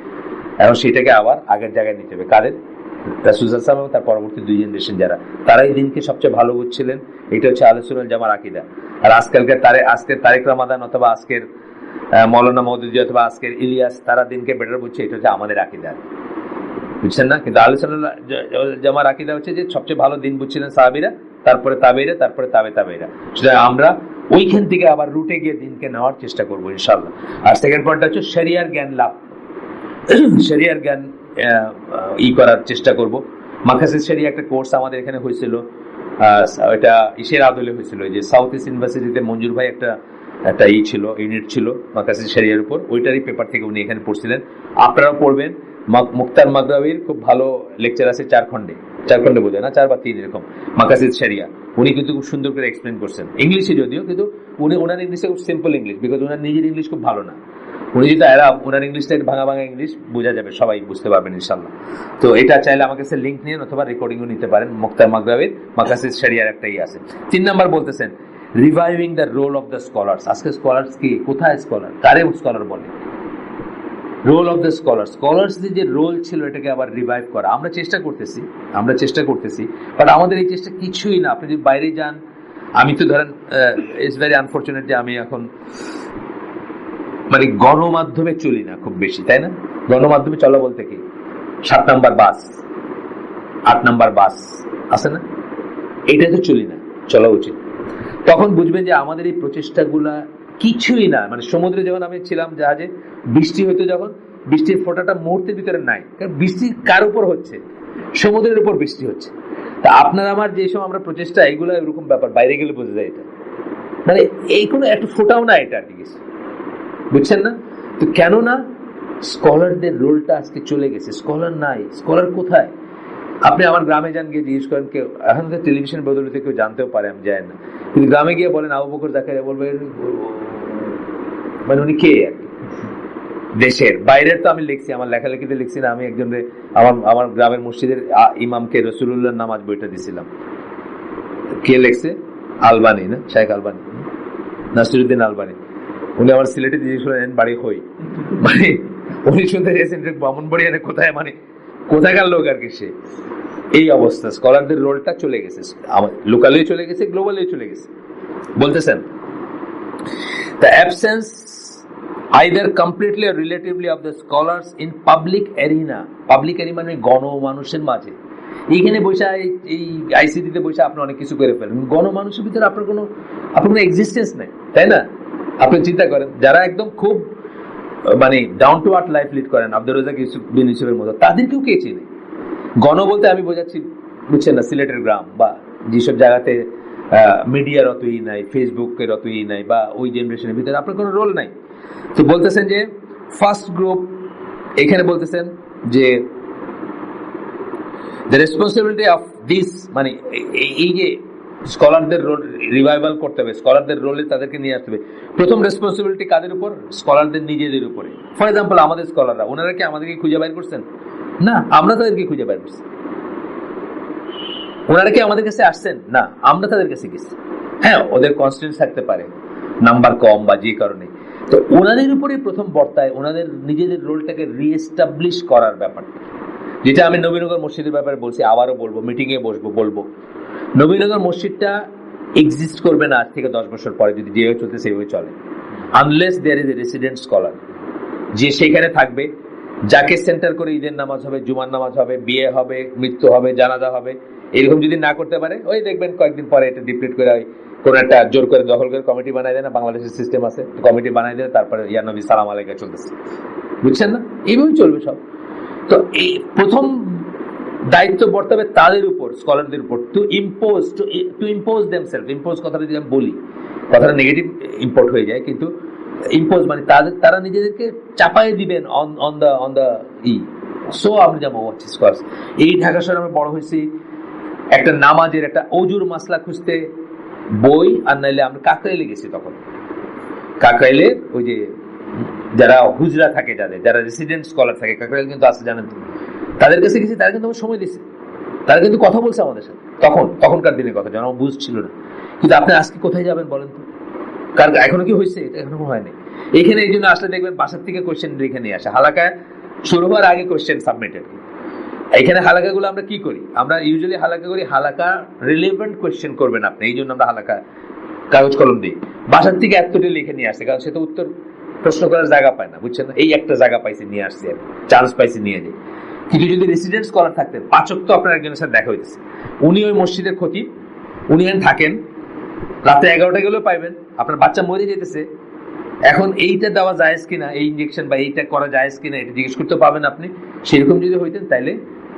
এখন সেটাকে আবার আগের জায়গায় নিতে হবে। কাদের? রাসূল সাল্লাল্লাহু আলাইহি ওয়াসাল্লাম, তার পরবর্তী 2 জেনারেশন যারা, তারা এই দিনকে সবচেয়ে ভালো বুঝছিলেন। এটা হচ্ছে আহলে সুন্নাত ওয়াল জামার আকীদা। আর আজকের তারেক রমাদান অথবা আজকের মৌলানা মওদুদী অথবা আজকের ইলিয়াস, তারা দিনকে বেটার বুঝছে, এটা হচ্ছে আমাদের আকীদা, বুঝছেন না? কিন্তু আহলে সুন্নাত ওয়াল জামার আকীদা হচ্ছে যে সবচেয়ে ভালো দিন বুঝছিলেন সাহাবীরা, তারপরে তাবেঈরা, তারপরে তাবেঈরা। সেটা আমরা ওইখান থেকে আবার রুটে গিয়ে দিনকে নেওয়ার চেষ্টা করবো ইনশাআল্লাহ। আর সেকেন্ড পয়েন্টটা হচ্ছে শরিয়ার জ্ঞান লাভ, শরিয়ার জ্ঞান করার চেষ্টা করব। মাকাসিদ শরিয়া একটা কোর্স আমাদের এখানে হয়েছিল, এটা ইসের আদলে হয়েছিল, যে সাউথ ইস্ট ইউনিভার্সিটিতে মঞ্জুর ভাই একটা ছিল, ইউনিট ছিল মাকাসিদ শরিয়ার উপর, ওইটারই পেপার থেকে উনি এখানে পড়ছিলেন। আপনারাও পড়বেন। মুক্তার মাগরাবির খুব ভালো লেকচার আছে, 4 খণ্ডে বোঝে না, 4 বা 3 এরকম, মাকাসিদ শরিয়া। উনি কিন্তু খুব সুন্দর করে এক্সপ্লেন করছেন, ইংলিশে যদিও, কিন্তু ওনার ইংলিশে খুব সিম্পল ইংলিশ, বিকজ ওনার নিজের ইংলিশ খুব ভালো না। উনি যেটা আরব, ওনার ইংলিশটা ভাঙা ইংলিশ, বোঝা যাবে, সবাই বুঝতে পারবেন ইনশাআল্লাহ। তো এটা চাইলে আমাকে লিঙ্ক নিয়ে অথবা রেকর্ডিংও নিতে পারেন। মুক্তার মাগরাবির মাকাসিদ শরিয়ার একটাই আছে। 3 নাম্বার বলতেছেন reviving the role of the scholars. আজকে স্কলার্স কি, কোথায় স্কলার, কারে স্কলার বলে? রোল অফ দ্য স্কলার্স যে রোল ছিল, এটাকে আবার রিভাইভ করা আমরা চেষ্টা করতেছি, বাট আমাদের এই চেষ্টা কিছুই না। আপনি যদি বাইরে যান, আমি তো ধরেন ইটস ভেরি আনফরচুনেট যে আমি এখন মানে গণমাধ্যমে চলি না খুব বেশি, তাই না? গণমাধ্যমে চলা বলতে কি, 7 নাম্বার বাস, 8 নাম্বার বাস আছে না, এটা তো চলি না, চলা উচিত। তখন বুঝবেন যে আমাদের এই প্রচেষ্টাগুলা কিছুই না। মানে সমুদ্রে যখন আমি ছিলাম জাহাজে, বৃষ্টি হইতো, যখন বৃষ্টির ফোঁটাটা মুহূর্তের ভিতরে নাই, কারণ বৃষ্টি কার উপর হচ্ছে? সমুদ্রের উপর বৃষ্টি হচ্ছে। তা আপনার আমার যেসব আমরা প্রচেষ্টা, এগুলো এরকম ব্যাপার, বাইরে গেলে বোঝা যায় এটা, মানে এই কোনো একটা ফোটাও না এটা, ঠিক আছে, বুঝছেন না? তো কেন না, স্কলারদের রোলটা আজকে চলে গেছে, স্কলার নাই। স্কলার কোথায়? আপনি আমার গ্রামে যান, গিয়ে জিজ্ঞেস করেন, কেউ এখন তো টেলিভিশন বদলিতে কেউ জানতেও পারে, আমি জানি না, কিন্তু গ্রামে গিয়ে বলেন আবু বকর জাকারিয়া, বলবে মানে উনি কে? দেশের বাইরের তো আমি লিখছি, আমার লেখালেখিতে লিখছি না, আমি একজন আমার গ্রামের মসজিদের ইমামকে রসুলুল্লাহ নামাজ বইটা দিছিলাম। কে লিখছে? আলবানি, না শাইখ আলবানি, নাসিরুদ্দিন আলবানি। উনি আমার সিলেটে জিজ্ঞেস করেন বাড়ি হই, মানে উনি শুনতে চেয়েছেন ব্রাহ্মণবাড়িয়া কোথায়, মানে কোথাকার লোক আর কি সে। এই অবস্থা, স্কলারদের রোলটা চলে গেছে, লোকালিও চলে গেছে, গ্লোবালিও চলে গেছে। বলতেছেন the absence either completely or relatively of the scholars in public arena মানে গণমানুষের মাঝে। এইখানে বসে, এই আইসিটিতে বসে আপনি অনেক কিছু করে ফেলেন, গণমানুষের ভিতরে আপনার কোনো এক্সিস্টেন্স নেই, তাই না? আপনি চিন্তা করেন, যারা একদম খুব মানে down to earth life lead করেন, আব্দুর রাজ্জাক ইউসুফ বিন ইউসুফের মতো, তাদেরকেও কে চেনে? গণ বলতে আমি বোঝাচ্ছি, বুঝছেন না, সিলেটের গ্রাম বা যেসব জায়গাতে মিডিয়ার অতই নাই, ফেসবুকের অতই নাই, বা ওই জেনারেশনের ভিতরে আপনার কোনো রোল নাই। তো বলতেছেন যে ফার্স্ট গ্রুপ, এখানে বলতেছেন যে দ্য রেসপন্সিবিলিটি অফ দিস, মানে এই যে স্কলারদের রোল রিভাইভাল করতে হবে, স্কলারদের রোলে তাদেরকে নিয়ে আসতে হবে। প্রথম রেসপন্সিবিলিটি কাদের উপর? স্কলারদের নিজেদের উপরে। ফর এক্সাম্পল, আমাদের স্কলাররা, ওনারা কি আমাদেরকে খুঁজে বাইর করছেন? না, আমরা তাদেরকে খুঁজে বাইর করছি। ওনারা কি আমাদের কাছে আসছেন? না, আমরা তাদের কাছে গেছি। হ্যাঁ, ওদের কনস্টেন্স থাকতে পারে, নাম্বার কম বা যে কারণে, তো ওনাদের উপরে প্রথম বর্তায় ওনাদের নিজেদের রোলটাকে রিএস্টাবলিশ করার ব্যাপারটা, যেটা আমি নবীনগর মসজিদের ব্যাপারে বলছি, আবারও বলবো, মিটিংয়ে বলবো। নবীনগর মসজিদটা এক্সিস্ট করবে না আজ থেকে 10 বছর পরে, যদি যেভাবে চলতে সেভাবে চলে, unless there is a resident scholar যে সেখানে থাকবে, যাকে সেন্টার করে ঈদের নামাজ হবে, জুমার নামাজ হবে, বিয়ে হবে, মৃত্যু হবে, জানাজা হবে। এরকম যদি না করতে পারে, ওই দেখবেন কয়েকদিন পরে এটা ডিপ্লিট করে কোন একটা জোর করে দখল করে কমিটি বানাই দেয় না, বাংলাদেশের সিস্টেম আছে, কমিটি বানাই দেয়, তারপরে ইয়া নবী সালাম আলাইকা চলতেছে, বুঝছেন না? এইভাবেই চলবে সব। তো এই প্রথম দায়িত্ব বর্তাবে তাদের উপর, স্কলারদের উপর, টু ইম্পোজ দেমসেলফ। ইম্পোজ কথাটা যদি আমি বলি, কথাটা নেগেটিভ ইম্পোর্ট হয়ে যায়, কিন্তু ইম্পোজ মানে তারা নিজেদেরকে চাপাই দিবেন অন দা সো আমরা যাবো। এই ঢাকা শহরে আমরা বড় হয়েছি, একটা নামাজের একটা অজুর মাসলা খুঁজতে বই, আর নাইলে আমরা কাকরাইলে গেছি। তখন কাকরাইলে ওই যে যারা হুজরা থাকে, যারা রেসিডেন্ট স্কলার থাকে, কাকরাইল কিন্তু আছে জানেন তো, তাদের কাছে গেছি, তারা কিন্তু সময় দিচ্ছে, তারা কিন্তু কথা বলছে আমাদের সাথে। তখনকার দিনের কথা, যেন বুঝছিল না। কিন্তু আপনি আজকে কোথায় যাবেন বলেন তো? কারণ এখনো কি হয়েছে? এটা এখনো হয়নি। এখানে এই জন্য আসলে দেখবেন বাসার থেকে কোয়েশ্চেন রেখে নিয়ে আসে, হালাকায় শুরু হওয়ার আগে কোয়েশ্চেন সাবমিটেড। এখানে হালাকাগুলো আমরা কি করি? আমরা ইউজুয়ালি হালাকা করি, হালাকা রিলেভেন্ট কোয়েশ্চেন করবেন আপনি, এই জন্য আমরা হালাকা কাগজ কলম দিই। বাসার থেকে এতটা লিখে নিয়ে আসে, কারণ সে তো উত্তর প্রশ্ন করার জায়গা পায় না, বুঝছেন না? এই একটা জায়গা পাইছে, নিয়ে আসছে, চান্স পাইছে, নিয়ে যায়। কিন্তু যদি রেসিডেন্ট স্কলার থাকতেন, 5 ওয়াক্ত আপনার একজনের সাথে দেখা হইতেছে, উনি ওই মসজিদের খতিব, উনি এখানে থাকেন, রাতে 11টা গেলেও পাইবেন, আপনার বাচ্চা মরে যেতেছে, এখন এইটা দেওয়া জায়েজ কিনা, এই ইনজেকশন বা এইটা করা জায়েজ কিনা, এটা জিজ্ঞেস করতে পাবেন আপনি। সেরকম যদি হইতেন, তাইলে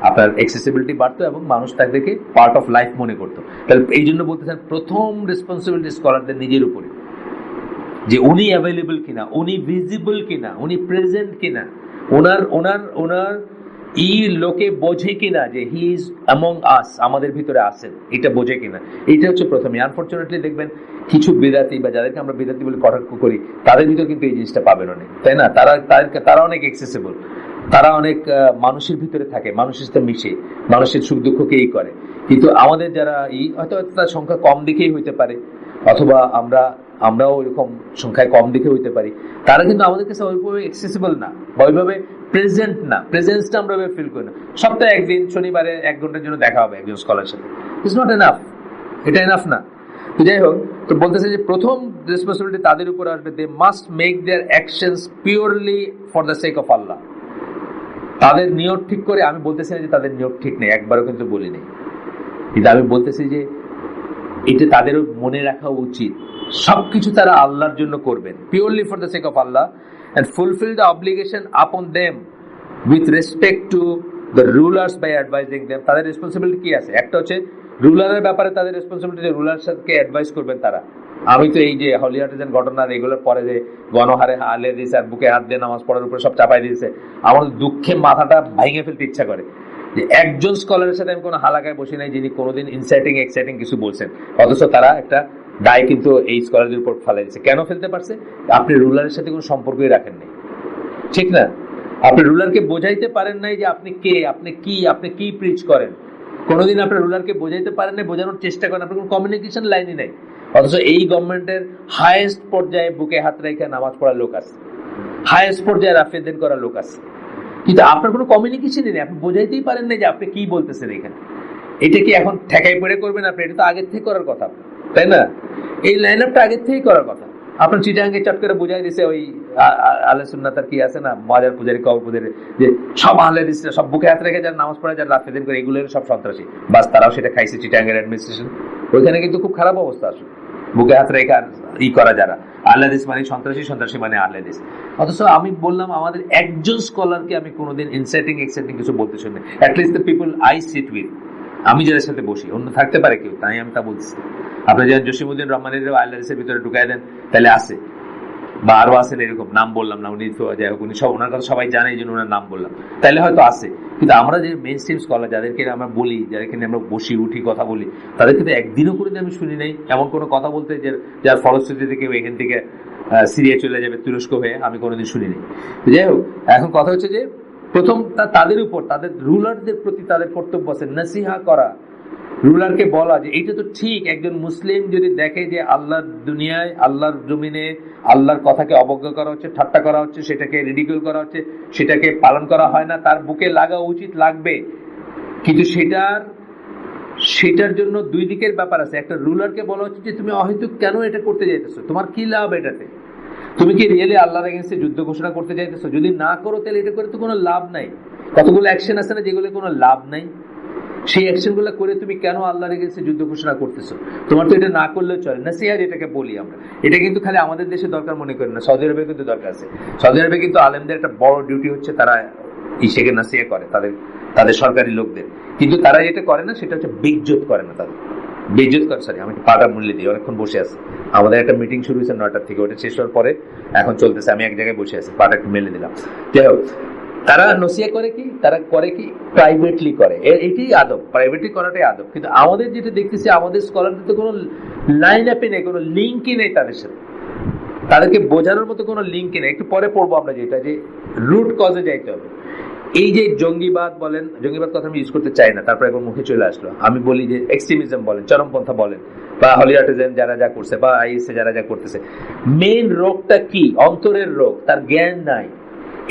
আপনার অ্যাক্সেসিবিলিটি বাড়তো এবং মানুষ তাদেরকে পার্ট অফ লাইফ মনে করতো। তাহলে এই জন্য বলতেছেন প্রথম রেসপন্সিবিলিটি স্কলারদের নিজের উপরে, যে উনি অ্যাভেলেবল কিনা, উনি ভিজিবল কিনা, উনি প্রেজেন্ট কিনা, ওনার লোকে বোঝে কিনা যে হি ইজ অ্যামং আস, আমাদের ভিতরে আছেন, এটা বোঝে কিনা। এটা হচ্ছে প্রথমে। আনফরচুনেটলি দেখবেন কিছু বিদাতি বা যাদেরকে আমরা বিদাতি বলে কটাক্ষ করি, তাদের ভিতরে কিন্তু এই জিনিসটা পাবেন অনেক, তাই না? তারা অনেক অ্যাক্সেসিবল, তারা অনেক মানুষের ভিতরে থাকে, মানুষের সাথে মিশে, মানুষের সুখ দুঃখকে এই করে। কিন্তু আমাদের যারা হয়তো তার সংখ্যা কম দিকেই হইতে পারে, অথবা আমরাও এরকম সংখ্যায় কম দিকে হইতে পারি, তারা কিন্তু আমাদের কাছে ওইভাবে অ্যাক্সেসিবল না, বা ওইভাবে প্রেজেন্ট না, প্রেজেন্সটা আমরা ফিল করি না। সপ্তাহে একদিন শনিবারে 1 ঘন্টার জন্য দেখা হবে একজন স্কলার সাথে, ইটস নট এনাফ, এটা এনাফ না। তো যাই হোক, তো বলতেছে যে প্রথম রেসপন্সিবিলিটি তাদের উপর আসবে, they must make their actions purely for the sake of Allah. তাদের নিয়ত ঠিক করে, আমি বলতেছি না যে তাদের নিয়ত ঠিক নেই, একবারও কিন্তু বলি নেই, কিন্তু আমি বলতেছি যে এটা তাদেরও মনে রাখা উচিত, সবকিছু তারা আল্লাহর জন্য করবেন, purely for the sake of Allah, and fulfill the obligation upon them with respect to the rulers by advising them. তাদের রেসপন্সিবিলিটি কি আছে? একটা হচ্ছে রুলারের ব্যাপারে তাদের রেসপন্সিবিলিটি, রুলারের সাথে অ্যাডভাইস করবেন তারা। আমি তো এই যে হলিয়ার্টিজেন ঘটনার এগুলোর পরে যে গণহারে হালে দিয়েছে আর বুকে হাত দিয়ে নামাজ পড়ার উপরে সব চাপাই দিয়েছে, আমার দুঃখে মাথাটা ভেঙে ফেলতে ইচ্ছা করে যে একজন স্কলারের সাথে আমি কোনো হালাকায় বসি নাই যিনি কোনোদিন ইনসাইটিং এক্সাইটিং কিছু বলছেন, অথচ তারা একটা দায় কিন্তু এই স্কলারদের উপর ফেলে দিচ্ছে। কেন ফেলতে পারছে? আপনি রুলারের সাথে কোনো সম্পর্কই রাখেন নাই, ঠিক না? আপনি রুলারকে বোঝাইতে পারেন নাই যে আপনি কে, আপনি কি প্রিচ করেন। কোনোদিন আপনার রুলারকে বোঝাইতে পারেন নাই, বোঝানোর চেষ্টা করেন, আপনার কোনো কমিউনিকেশন লাইনই নাই। অথচ এই গভর্নমেন্টের হাইয়েস্ট পর্যায়ে বুকে হাত রেখে নামাজ পড়ার লোক আছে, হাইয়েস্ট পর্যায়ে রাফেদেন করার লোক আছে, কিন্তু আপনার কোনো কমিউনিকেশনই নেই, আপনি বোঝাইতেই পারেন না যে আপনি কি বলতেছেন এখানে। এটা কি এখন ঠেকাই পড়ে করবেন আপনি? এটা তো আগের থেকে করার কথা, তাই না? এই লাইন আপটা আগের থেকেই করার কথা। আপনার চিটাঙ্গে চট করে বুঝাই দিছে ওই আলে সুন্নাতার কি আছে না, মাজার পূজারি, কবর পূজারি, যে সব আহলে হাদিসরা সব বুকে হাত রেখে যারা নামাজ পড়ে, যারা রাফেদেন করে, এগুলোর সব সন্ত্রাসী। বাস, তারাও সেটা খাইছে চিটাঙ্গের অ্যাডমিনিস্ট্রেশন। ওইখানে কিন্তু খুব খারাপ অবস্থা আসলে, বুকে হাত রেখে ই করা যারা, আহলে হাদিস মানে সন্ত্রাসী, সন্ত্রাসী মানে আহলে হাদিস। অথচ আমি বললাম আমাদের একজন স্কলারকে আমি কোনোদিন ইনসাইটিং এক্সাইটিং কিছু বলতে শুনি, at least the people I sit with, আমি যাদের সাথে বসি, অন্য থাকতে পারে কেউ, তাই আমি তা বলছি। আপনি যেন জসিমউদ্দিন রহমানের আহলে হাদিসের ভিতরে ঢুকাই দেন তাহলে আছে, বা আরো আছেন এরকম, নাম বললাম না, উনি তো যাই হোক উনি সব, ওনার কথা সবাই জানে এই জন্য ওনার নাম বললাম, তাহলে হয়তো আছে। কিন্তু আমরা যে মেইন স্ট্রিম স্কলার যাদেরকে আমরা বলি, যাদেরকে আমরা বসি উঠি কথা বলি, তাদের কিন্তু একদিনও করে আমি শুনি নাই এমন কোনো কথা বলতে যার ফলশ্রুতিতে কেউ এখান থেকে সিরিয়া চলে যাবে তুরস্ক হয়ে, আমি কোনোদিন শুনিনি। যাই হোক, এখন কথা হচ্ছে যে প্রথম তাদের উপর, তাদের রুলারদের প্রতি তাদের কর্তব্য আছে নসিহা করা, রুলারকে বলা যে এইটা তো ঠিক, একজন মুসলিম যদি দেখে যে আল্লাহর দুনিয়ায়, আল্লাহর জমিনে আল্লাহর কথাকে অবজ্ঞা করা হচ্ছে, ঠাট্টা করা হচ্ছে, সেটাকে রিডিকুল করা হচ্ছে, সেটাকে পালন করা হয় না, তার বুকে লাগা উচিত, লাগবে। কিন্তু সেটার জন্য দুই দিকের ব্যাপার আছে। একটা রুলারকে বলা হচ্ছে যে তুমি অহেতুক কেন এটা করতে যাইতেছো, তোমার কি লাভ এটাতে, তুমি কি রিয়েলি আল্লাহর এগেইনস্টে যুদ্ধ ঘোষণা করতে চাইতেছো? যদি না করো তাহলে এটা করে তো কোনো লাভ নাই। কতগুলো অ্যাকশন আছে না যেগুলো কোনো লাভ নাই, সেই অ্যাকশন গুলো করে তুমি কেন আল্লাহর এগেইনস্টে যুদ্ধ ঘোষণা করতেছো? তোমার তো এটা না করলেও চলে। নাসিহা যেটাকে বলি আমরা, এটা কিন্তু খালি আমাদের দেশে দরকার মনে করি না, সৌদি আরবে কিন্তু দরকার আছে। সৌদি আরবে কিন্তু আলেমদের একটা বড় ডিউটি হচ্ছে, তারা ইসেকে নাসিহা করে তাদের সরকারি লোকদের, কিন্তু তারা যেটা করে না সেটা হচ্ছে বেইজ্জত করে না, তাদের বেইজ্জত করে। সরি, আমি পাটা মূল্য দিই, অনেকক্ষণ বসে আছে, আমাদের একটা মিটিং শুরু হয়েছে 9টার থেকে, ওটা শেষ হওয়ার পরে এখন চলতেছে, আমি এক জায়গায় বসে আছি, পাটা একটু মেলে দিলাম। যাই হোক, তারা নসিহা করে কি, তারা করে কি প্রাইভেটলি করে, এটাই আদব, প্রাইভেটলি করাটাই আদব। কিন্তু আমাদের যেটা দেখতেছি, আমাদের স্কলারদের তো কোনো লাইন আপে নেই, কোনো লিঙ্কই নেই তাদের সাথে, তাদেরকে বোঝানোর মতো কোনো লিঙ্কই নেই। একটু পরে পড়বো আমরা যেটা, যে রুট কজে যাইতে হবে। এই যে জঙ্গিবাদ বলেন, জঙ্গিবাদ কথা আমি ইউজ করতে চাই না, তারপরে এখন মুখে চলে আসলো, আমি বলি যে এক্সট্রিমিজম বলেন, চরমপন্থা বলেন, বা হলিআর্টিজম যারা যা করছে, বা আইএসএ যারা যা করতেছে, মেইন রোগটা কি? অন্তরের রোগ, তার জ্ঞান নাই।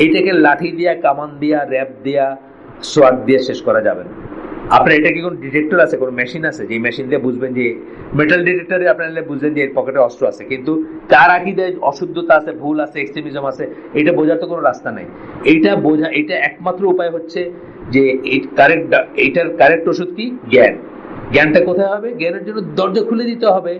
এটাকে লাঠি দিয়া, কামান দিয়া, র্যাপ দিয়া, সোয়াট দিয়ে শেষ করা যাবে না। আপনার এটা কি কোনো ডিটেক্টর আছে, কোনো মেশিন আছে যে মেশিন দিয়ে বুঝবেন, যে মেটাল ডিটেক্টরে আপনারা বুঝবেন যে এর পকেটে অস্ত্র আছে, কিন্তু কার আকীদায় অশুদ্ধতা আছে, ভুল আছে, এক্সট্রিমিজম আছে, এটা বোঝার তো কোনো রাস্তা নাই। এটা একমাত্র উপায় হচ্ছে যে এটার কারেক্ট ওষুধ কি? জ্ঞান। জ্ঞানটা কোথায় হবে? জ্ঞানের জন্য দরজা খুলে দিতে হবে।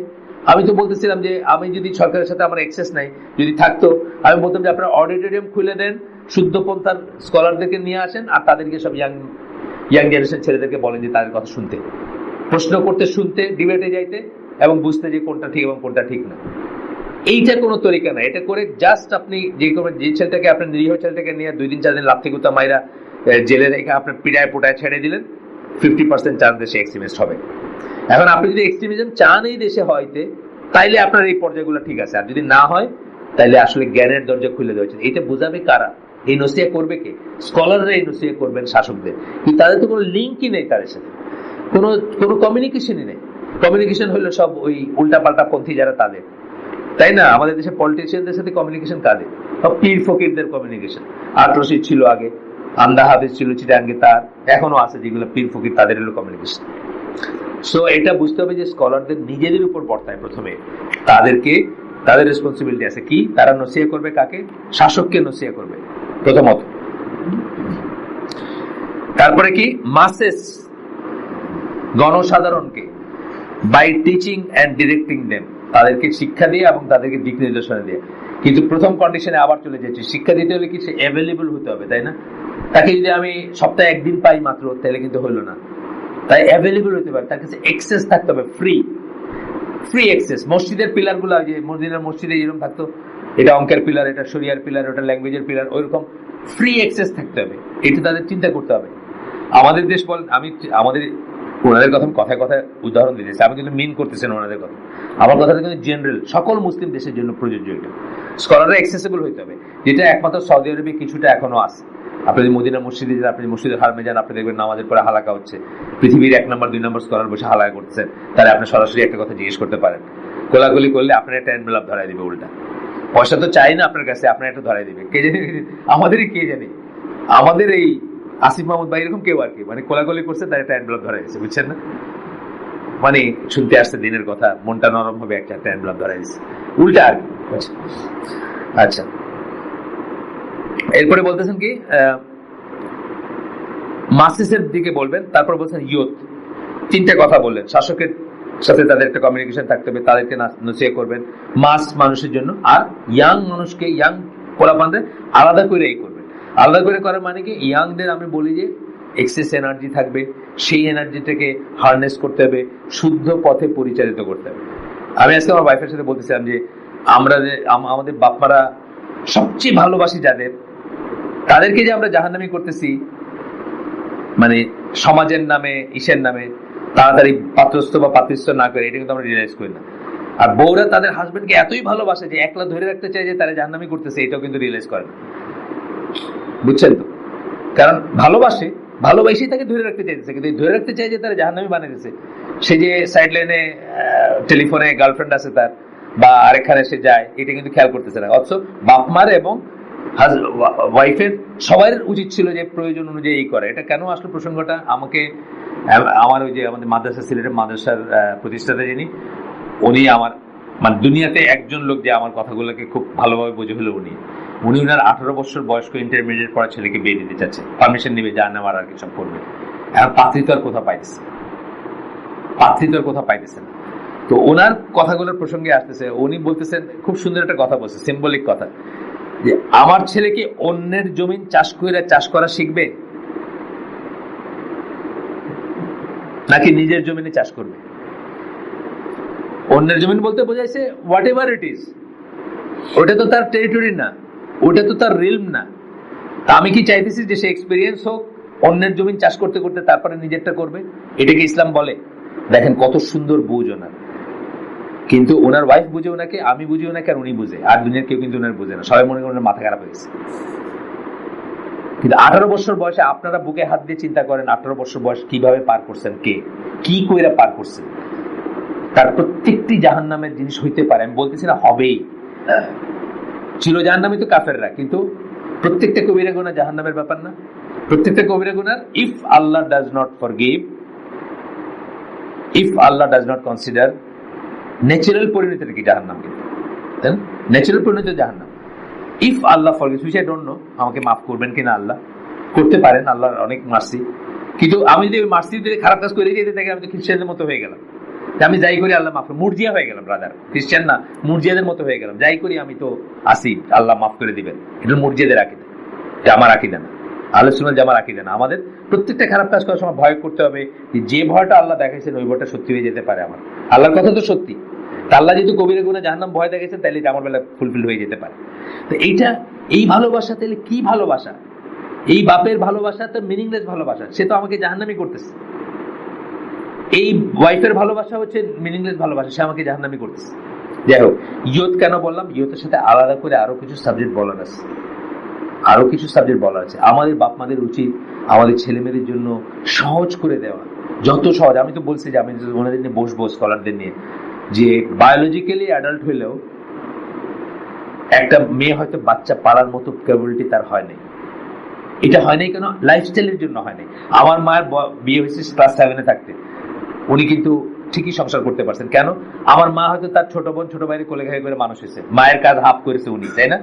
আমি তো বলতেছিলাম যে আমি যদি সরকারের সাথে আমার অ্যাক্সেস নাই, যদি থাকতো, আমি বলতাম যে আপনারা অডিটোরিয়াম খুলে দেন, শুদ্ধপন্থার স্কলারদেরকে নিয়ে আসেন, আর তাদেরকে সব ইয়াং জেনারেশন ছেলেদেরকে বলেন যে তাদের কথা শুনতে, প্রশ্ন করতে, শুনতে, ডিবেটে যাইতে, এবং বুঝতে যে কোনটা ঠিক এবং কোনটা ঠিক না। এইটা কোনো তরিকা না। এটা করে জাস্ট আপনি যে ছেলেটাকে, আপনার নিরীহ ছেলেটাকে নিয়ে 2 দিন 4 দিন লাথি গুতা মাইরা জেলে রেখে আপনার পিড়ায় পোটায় ছেড়ে দিলেন, 50% চান্স দেশে এক্সট্রিমিস্ট হবে। এখন আপনি যদি এক্সট্রিমিজম চান এই দেশে হয়তে, তাইলে আপনার এই পর্যায়গুলো ঠিক আছে, আর যদি না হয় তাইলে আসলে জ্ঞানের দরজা খুলে দেওয়া উচিত। এটা বোঝাবে কারা? এই নসিহা করবে কে? স্কলাররা এই নসিহা করবেন শাসকদের, কিন্তু তাদের তো কোনো লিঙ্কই নেই, তাদের সাথে কোনো কমিউনিকেশনই নেই। কমিউনিকেশন হলো সব ওই উল্টাপাল্টা পন্থী যারা, তাদের, তাই না? আমাদের দেশে পলিটিশিয়ানদের সাথে কমিউনিকেশন কাদের? সব পীর ফকিরদের কমিউনিকেশন। আটরশিদ ছিল আগে, আমদা হাফিজ ছিল চিটাঙ্গে, তার এখনো আছে যেগুলো পীর ফকির, তাদের হলো কমিউনিকেশন। সো এটা বুঝতে হবে যে স্কলারদের নিজেদের উপর বর্তায়, প্রথমে তাদের রেসপন্সিবিলিটি আছে কি? তারা নসিহা করবে কাকে? শাসককে নসিহা করবে প্রথমত। তারপরে কি? মাসেস, গণসাধারণকে, by teaching and directing them, তাদেরকে শিক্ষা দিয়ে এবং তাদেরকে দিক নির্দেশনা দিয়ে। কিন্তু প্রথম কন্ডিশনে আবার চলে যাচ্ছি, শিক্ষা দিতে হলে কি? সে অ্যাভেলেবল হতে হবে, তাই না? তাকে যদি আমি সপ্তাহে 1 দিন পাই মাত্র, তাহলে কিন্তু হলো না। তাই অ্যাভেলেবল হতে পারে, তার কাছে এক্সেস থাকতে হবে, ফ্রি এক্সেস। মসজিদের পিলার গুলো, যে মসজিদে যেরকম থাকতো, এটা অঙ্কের পিলার, এটা শরিয়ার পিলার, ওটা ল্যাঙ্গুয়েজের পিলার, ওইরকম ফ্রি এক্সেস থাকতে হবে। এটা তাদের চিন্তা করতে হবে। আমাদের দেশ বলেন, আমাদের ওনাদের কথা কথায় কথায় উদাহরণ দিতেছি, আমি কিন্তু মিন করতেছি না ওনাদের কথা, আমার কথাটা কিন্তু জেনারেল, সকল মুসলিম দেশের জন্য প্রযোজ্য। এটা স্কলাররা অ্যাক্সেসিবল হইতে হবে, যেটা একমাত্র সৌদি আরবে কিছুটা এখনো আছে। আপনি যদি মদিনা মসজিদে যান, আপনি মসজিদের হারমে যান, আপনি দেখবেন নামাজের পরে হালাকা হচ্ছে, পৃথিবীর 1 নম্বর 2 নম্বর স্কলার বসে হালাকা করতেছেন, তাহলে আপনি সরাসরি একটা কথা জিজ্ঞেস করতে পারেন। কোলাগুলি করলে আপনার একটা এনভেলপ ধরাই দিবে, উল্টা পয়সা তো চাই না আপনার কাছে, আপনার একটা ধরাই দিবে। কে জানি, আমাদেরই কে জানি, আমাদের এই আসিফ মাহমুদ ভাই এরকম কেউ আর কি, মানে কোলাগুলি করছে, তার একটা এনভেলপ ধরাই দিচ্ছে, বুঝছেন না? মানে শুনতে আসছে দিনের কথা, মনটা নরম হবে, একটা এনভেলপ ধরাই দিচ্ছে, উল্টা আর কি। আচ্ছা, এরপরে বলতেছেন কি, মাসেসের দিকে বলবেন, তারপর বলছেন ইয়ুথ। 3টে কথা বললেন, সাথে তাদের একটা কমিউনিকেশন থাকতে হবে, তাদেরকে নসিহত করবেন মাস মানুষের জন্য। আর ইয়াং মানুষকে, ইয়াং পোলাপানদের আলাদা করে করবেন। আলাদা করে করার মানে কি, ইয়াংদের আমি বলি যে এক্সেস এনার্জি থাকবে, সেই এনার্জিটাকে হারনেস করতে হবে, শুদ্ধ পথে পরিচালিত করতে হবে। আমি আজকে আমার ওয়াইফের সাথে বলতেছিলাম যে আমরা যে আমাদের বাপমারা সবচেয়ে ভালোবাসি যাদের, তাদেরকে যে আমরা জাহান্নামী করতেছি, মানে সমাজের নামে, ইসের নামে, তাড়াতাড়ি পাত্রস্থ বা পাত্রস্থ না করে, এটা কিন্তু আমরা রিয়েলাইজ করি না। আর বউরা তাদের হাজবেন্ডকে এতই ভালোবাসে যে একলা ধরে রাখতে চায় যে তারা জাহান্নামী করতেছে, এটাও কিন্তু রিয়েলাইজ করে না। বুঝছেন তো? কারণ ভালোবাসেই তাকে ধরে রাখতে চাইতেছে, কিন্তু ধরে রাখতে চাই যে তারা জাহান্নামী বানিয়েছে। সে যে সাইড লাইনে টেলিফোনে গার্লফ্রেন্ড আছে তার, বা আরেকখানে সে যায়, এটা কিন্তু খেয়াল করতেছে না। অথচ বাপমার এবং ওয়াইফের সবার উচিত ছিল যে প্রয়োজন অনুযায়ী এই করে। এটা কেন আসলে প্রসঙ্গটা, আমার ওই যে আমাদের মাদ্রাসা, সিলেটের মাদ্রাসার প্রতিষ্ঠাতা যিনি, উনি আমার মানে দুনিয়াতে একজন লোক যে আমার কথাগুলোকে খুব ভালোভাবে বোঝে হলো উনি উনার 18 বছর বয়স্ক ইন্টারমিডিয়েট পড়া ছেলেকে বিয়ে দিতে চাচ্ছে, পারমিশন নিবে, যা নেওয়ার আর কিছু করবে। এখন পাত্রী তো আর কোথাও পাইতেছে না। তো ওনার কথাগুলোর প্রসঙ্গে আসতেছে, উনি বলতেছেন, খুব সুন্দর একটা কথা বলছে, সিম্বলিক কথা, যে আমার ছেলেকে অন্যের জমিন চাষ করা শিখবে নাকি নিজের জমিনে চাষ করবে। অন্যের জমিন বলতে বোঝাইছে হোয়াট এভার ইট ইজ, ওটা তো তার টেরিটরি না, ওটা তো তার রিলম না। তা আমি কি চাইতেছি যে সে এক্সপিরিয়েন্স হোক, অন্যের জমিন চাষ করতে করতে তারপরে নিজেরটা করবে। এটাকে ইসলাম বলে। দেখেন কত সুন্দর বুঝ ওনার। কিন্তু ওনার ওয়াইফ বুঝে ওনাকে, আমি বুঝি ওনাকে, আর উনি বুঝে, আর দুনিয়ার কেউ কিন্তু ওনার বুঝে না। সবাই মনে করেন মাথা খারাপ হয়ে গেছে। কিন্তু 18 বছর বয়সে আপনারা বুকে হাত দিয়ে চিন্তা করেন, 18 বছর বয়স কিভাবে পার করছেন, কে কি কইরা পার করছেন। তার প্রত্যেকটি জাহান্নামের জিনিস হইতে পারে, আমি বলতেছি না হবেই, চির জাহান্নামী তো কাফেররা, কিন্তু প্রত্যেকটা কবিরা গুনাহ জাহান্নামের ব্যাপার না। প্রত্যেকটা কবিরা গুনাহ, if Allah does not forgive, if Allah does not consider, natural পরিণতি কি জাহান্নাম, কিন্তু ন্যাচারাল পরিণতি জাহান্নাম। If Allah forgive, which I don't know, আমাকে মাফ করবেন কিনা আল্লাহ, করতে পারেন, আল্লাহর অনেক মার্সি। কিন্তু আমি যদি ওই মার্সি যদি খারাপ কাজ করে যেতে থাকি, আমি তো খ্রিস্টানদের মতো হয়ে গেলাম। আমি যাই করি আল্লাহ মাফ, মুরজিয়া হয়ে গেলাম, ব্রাদার, খ্রিস্টান না, মুরজিয়াদের মতো হয়ে গেলাম। যাই করি আমি তো আসি, আল্লাহ মাফ করে দিবেন। এটা মুরজিয়াদের আকিদা, জামার আকিদা না, আহলে সুন্নাত জামার আকিদা না। আমাদের প্রত্যেকটা খারাপ কাজ করার সময় ভয় করতে হবে যে ভয়টা আল্লাহ দেখাইছেন ওই ভয়টা সত্যি হয়ে যেতে পারে। আমার আল্লাহর কথা তো সত্যি, আল্লাহ যেহেতু কবিরা গুনাহ জাহান্নাম ভয় দেখাইছেন, তাইলে এটা আমার বেলা ফুলফিল হয়ে যেতে পারে। তো এইটা, এই ভালোবাসা তাহলে কি ভালোবাসা? এই বাপের ভালোবাসা তো মিনিংলেস ভালোবাসা, সে তো আমাকে জাহান্নামী করতেছে। এই ওয়াইফের ভালোবাসা হচ্ছে মিনিংলেস ভালোবাসা, সে আমাকে জাহান্নামী করতেছে। যাই হোক, ইয়ত কেন বললাম, ইয়তের সাথে আলাদা করে আরো কিছু সাবজেক্ট বলার আছে। আমাদের বাপ মাদের উচিত আমাদের ছেলে মেয়েদের জন্য সহজ করে দেওয়া, যত সহজ। আমি তো বলছি যে আমি ওনাদের নিয়ে বসবো, স্কলারদের নিয়ে, যে বায়োলজিক্যালি অ্যাডাল্ট হইলেও একটা মেয়ে হয়তো বাচ্চা পালার মতো ক্যাপাবিলিটি তার হয় নাই। এটা হয় নাই কেন? লাইফস্টাইলের জন্য হয় নাই। আমার মায়ের বিয়ে হয়েছে ক্লাস 7-এ থাকতে, উনি কিন্তু ঠিকই সংসার করতে পারছেন। কেন? আমার মা হয়তো তার ছোট বোন ছোট ভাইয়ের কোলে ঘায়ে করে মানুষ হয়েছে, মায়ের কাজ হাফ করেছে উনি, তাই না?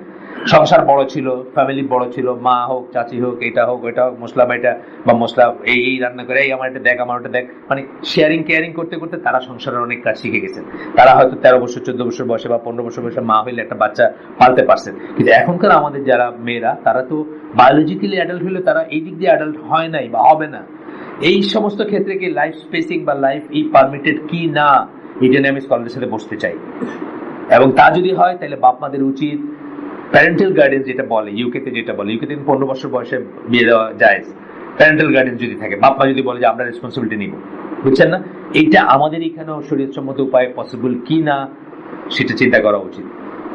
সংসার বড় ছিল, ফ্যামিলি বড় ছিল, মা হোক, চাচি হোক, এটা হোক, ওইটা হোক, মশলা বাইটা বা মশলা এই রান্না করে, এই আমার এটা দেখ, আমার ওটা দেখ, মানে শেয়ারিং কেয়ারিং করতে করতে তারা সংসারের অনেক কাজ শিখে গেছেন। তারা হয়তো 13 বছর 14 বছর বয়সে বা 15 বছর বয়সে মা হইলে একটা বাচ্চা পালতে পারছেন। কিন্তু এখনকার আমাদের যারা মেয়েরা, তারা তো বায়োলজিক্যালি অ্যাডাল্ট হইলে তারা এই দিক দিয়ে অ্যাডাল্ট হয় নাই বা হবে না। এই সমস্ত ক্ষেত্রে কি লাইফ স্পেসিং বা লাইফ পারমিটেড কি না, এটা নিয়ে আমি স্কলারদের সাথে বসতে চাই। এবং তা যদি হয়, তাহলে বাপ মাদের উচিত প্যারেন্টাল গাইডেন্স, যেটা বলে ইউকেতে, 15 বছর বয়সে বিয়ে দেওয়া যায়। প্যারেন্টাল গাইডেন্স যদি থাকে, বাপ মা যদি বলে যে আমরা রেসপন্সিবিলিটি নিব, বুঝছেন না, এইটা আমাদের এখানেও শরীয়তসম্মত উপায়ে পসিবল কি না সেটা চিন্তা করা উচিত।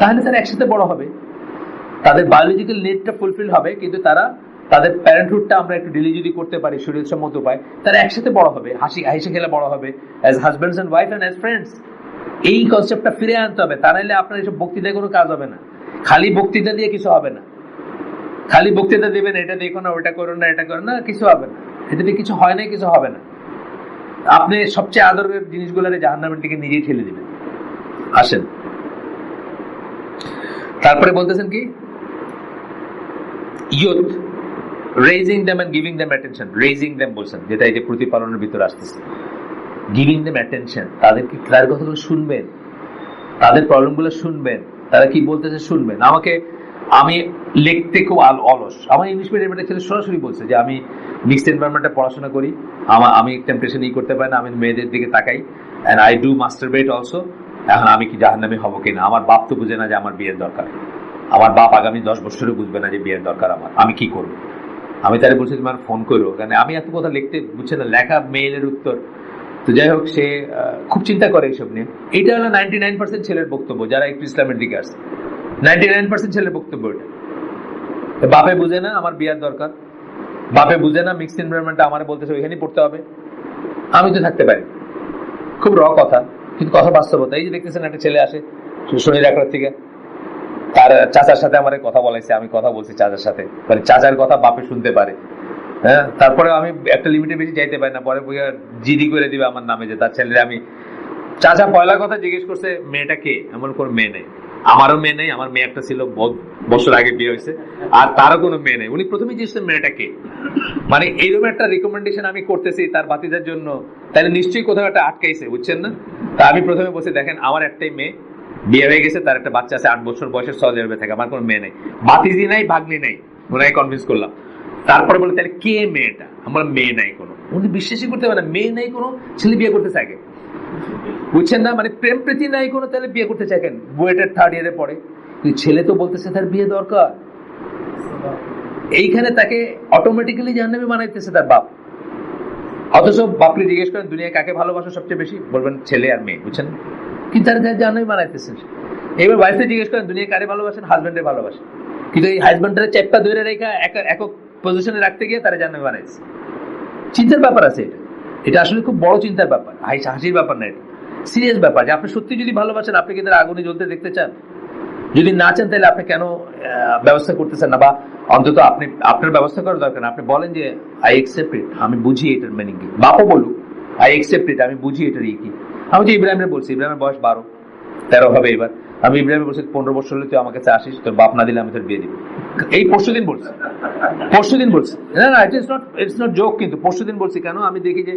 তাহলে তারা একসাথে বড় হবে, তাদের বায়োলজিক্যাল নিডটা ফুলফিল হবে, কিন্তু তারা তাদের প্যারেন্টহুডটা আমরা একটু ডিলে যদি করতে পারি শরীয়তসম্মত উপায়, তারা একসাথে বড় হবে, হাসি খেলে বড় হবে, as husbands and wife and as friends. এই কনসেপ্টটা ফিরে আনতে হবে, তা নাহলে আপনার এইসব বক্তৃতায় কোনো কাজ হবে না। খালি বক্তৃতা দিয়ে কিছু হবে না, খালি বক্তৃতা দেবেন, এটা দেখো না, ওটা করো না, এটা করো না, কিছু হবে না। এটা দিয়ে কিছু হয় না, কিছু হবে না। আপনি সবচেয়ে আদরের জিনিসগুলোরে জাহান্নামের দিকে নিজেই ঠেলে দিবেন। আসেন, তারপরে বলতেছেন কি, youth raising them and giving them attention. Raising them বলছেন, যেটা এই যে প্রতিপালনের ভিতরে আসতেছে, গিভিং দেম অ্যাটেনশন, তাদেরকে তাদের কথাগুলো শুনবেন, তাদের প্রবলেমগুলো শুনবেন, তারা কি বলতেছে শুনবেন। আমি লিখতে খুব অলস। আমার ইংলিশ মিডিয়ামের ছেলে সরাসরি বলছে যে আমি মিক্সড এনভায়রনমেন্টে পড়াশোনা করি, আমি টেম্পটেশন করতে পারি না, আমি মেয়েদের দিকে তাকাই, and I do masturbate also. এখন আমি কি জাহান্নামী হবো কিনা? আমার বাপ তো বুঝে না যে আমার বিয়ের দরকার, আমার বাপ আগামী 10 বছরে বুঝবে না যে বিয়ের দরকার আমার, আমি কি করবো? আমি তারা বলছি তোমার ফোন করো, কারণ আমি এত কথা লিখতে বুঝছে না, লেখা মেইলের উত্তর। তো যাই হোক, সে খুব চিন্তা করে এইসব নিয়ে। এটা হলো 99% ছেলের বক্তব্য যারা একটু ইসলামের দিকে আসছে, 99% ছেলের বক্তব্য এটা। বাপে বুঝে না আমার বিয়ার দরকার, বাপে বুঝে না মিক্সড এনভায়রনমেন্টে আমার বলতেছে ওইখানেই পড়তে হবে, আমি তো থাকতে পারি। খুব কথা, কিন্তু কথা বাস্তবতা। এই যে দেখতেছেন একটা ছেলে আসে শনি রাখার থেকে, তার চাচার সাথে আমার কথা বলাইছে, আমি কথা বলছি চাচার সাথে, মানে চাচার কথা বাপে শুনতে পারে। হ্যাঁ, তারপরে আমি একটা লিমিটে বেশি যাইতে পারি না, পরে জিডি করে দিবে আমার নামে যে তার ছেলের আমি। চাচা পয়লা কথা জিজ্ঞেস করছে মেয়েটা কে, এমন কোন মেয়ে নেই, আমারও মেয়ে নেই, আমার মেয়ে একটা ছিল বছর আগে বিয়ে হয়েছে, আর তারও কোনো মেয়ে নেই। উনি প্রথমে জিজ্ঞেস মেয়েটা কে, মানে এইরকম একটা রিকমেন্ডেশন আমি করতেছি তার বাতিজার জন্য, তাহলে নিশ্চয়ই কোথাও একটা আটকাইছে, বুঝছেন না? তা আমি প্রথমে বলছি দেখেন আমার একটাই মেয়ে, বিয়ে হয়ে গেছে, তার একটা বাচ্চা আছে 8 বছর বয়সের, সৌদি আরবে থাকে, আমার কোনো মেয়ে নেই, বাতিজি নাই, ভাগ্নি নাই। ওনাকে কনভিন্স করলাম। তারপরে বলে তাহলে কে মেয়েটা, আমার মেয়ে নাই কোনো। উনি বিশ্বাসই করতে পারে না, মেয়ে নাই কোনো, ছেলে বিয়ে করতে চায়, বুঝছেন না? মানে প্রেম প্রীতি নাই কোনো, তাহলে বিয়ে করতে চায় কেন? বুয়েটের 3rd ইয়ারে পড়ে, ছেলে তো বলতেছে তার বিয়ে দরকার। এইখানে তাকে অটোমেটিক্যালি জাহান্নামী বানাইতেছে তার বাপ। অথচ বাপরে জিজ্ঞেস করেন দুনিয়া কাকে ভালোবাসো সবচেয়ে বেশি, বলবেন ছেলে আর মেয়ে, বুঝছেন? কিন্তু তার জাহান্নামী বানাইতেছে। এবার ওয়াইফে জিজ্ঞেস করেন দুনিয়া কারে ভালোবাসেন, হাজবেন্ডে ভালোবাসেন, কিন্তু এই হাজবেন্ডের চেপটা ধরে রেখা একক পজিশনে রাখতে গিয়ে তারা জাহান্নামী বানাইছে। চিন্তার ব্যাপার আছে এটা, এটা আসলে খুব বড় চিন্তার ব্যাপার, হাসির ব্যাপার না, এটা সিরিয়াস ব্যাপার। যে আপনি সত্যি যদি ভালোবাসেন, আপনি কি তার আগুনে জ্বলতে দেখতে চান? যদি না চান তাহলে আপনি কেন ব্যবস্থা করতেছেন না? বা অন্তত আপনি আপনার ব্যবস্থা করার দরকার না, আপনি বলেন যে আই একসেপ্ট ইট, আমি বুঝি এটার মিনিং কি। বাপও বলুক আই একসেপ্ট ইট, আমি বুঝি এটার কি। আমি যে ইব্রাহিমের বলছি, ইব্রাহিমের বয়স 12-13 হবে এবার, আমি ইব্রাহিমের বলছি 15 বছর হলে তুই আমার কাছে আসিস, তোর বাপ না দিলে আমি তোর বিয়ে দিব। এই পরশুদিন বলছি না, ইটস নট জোক, কিন্তু পরশুদিন বলছি। কেন? আমি দেখি যে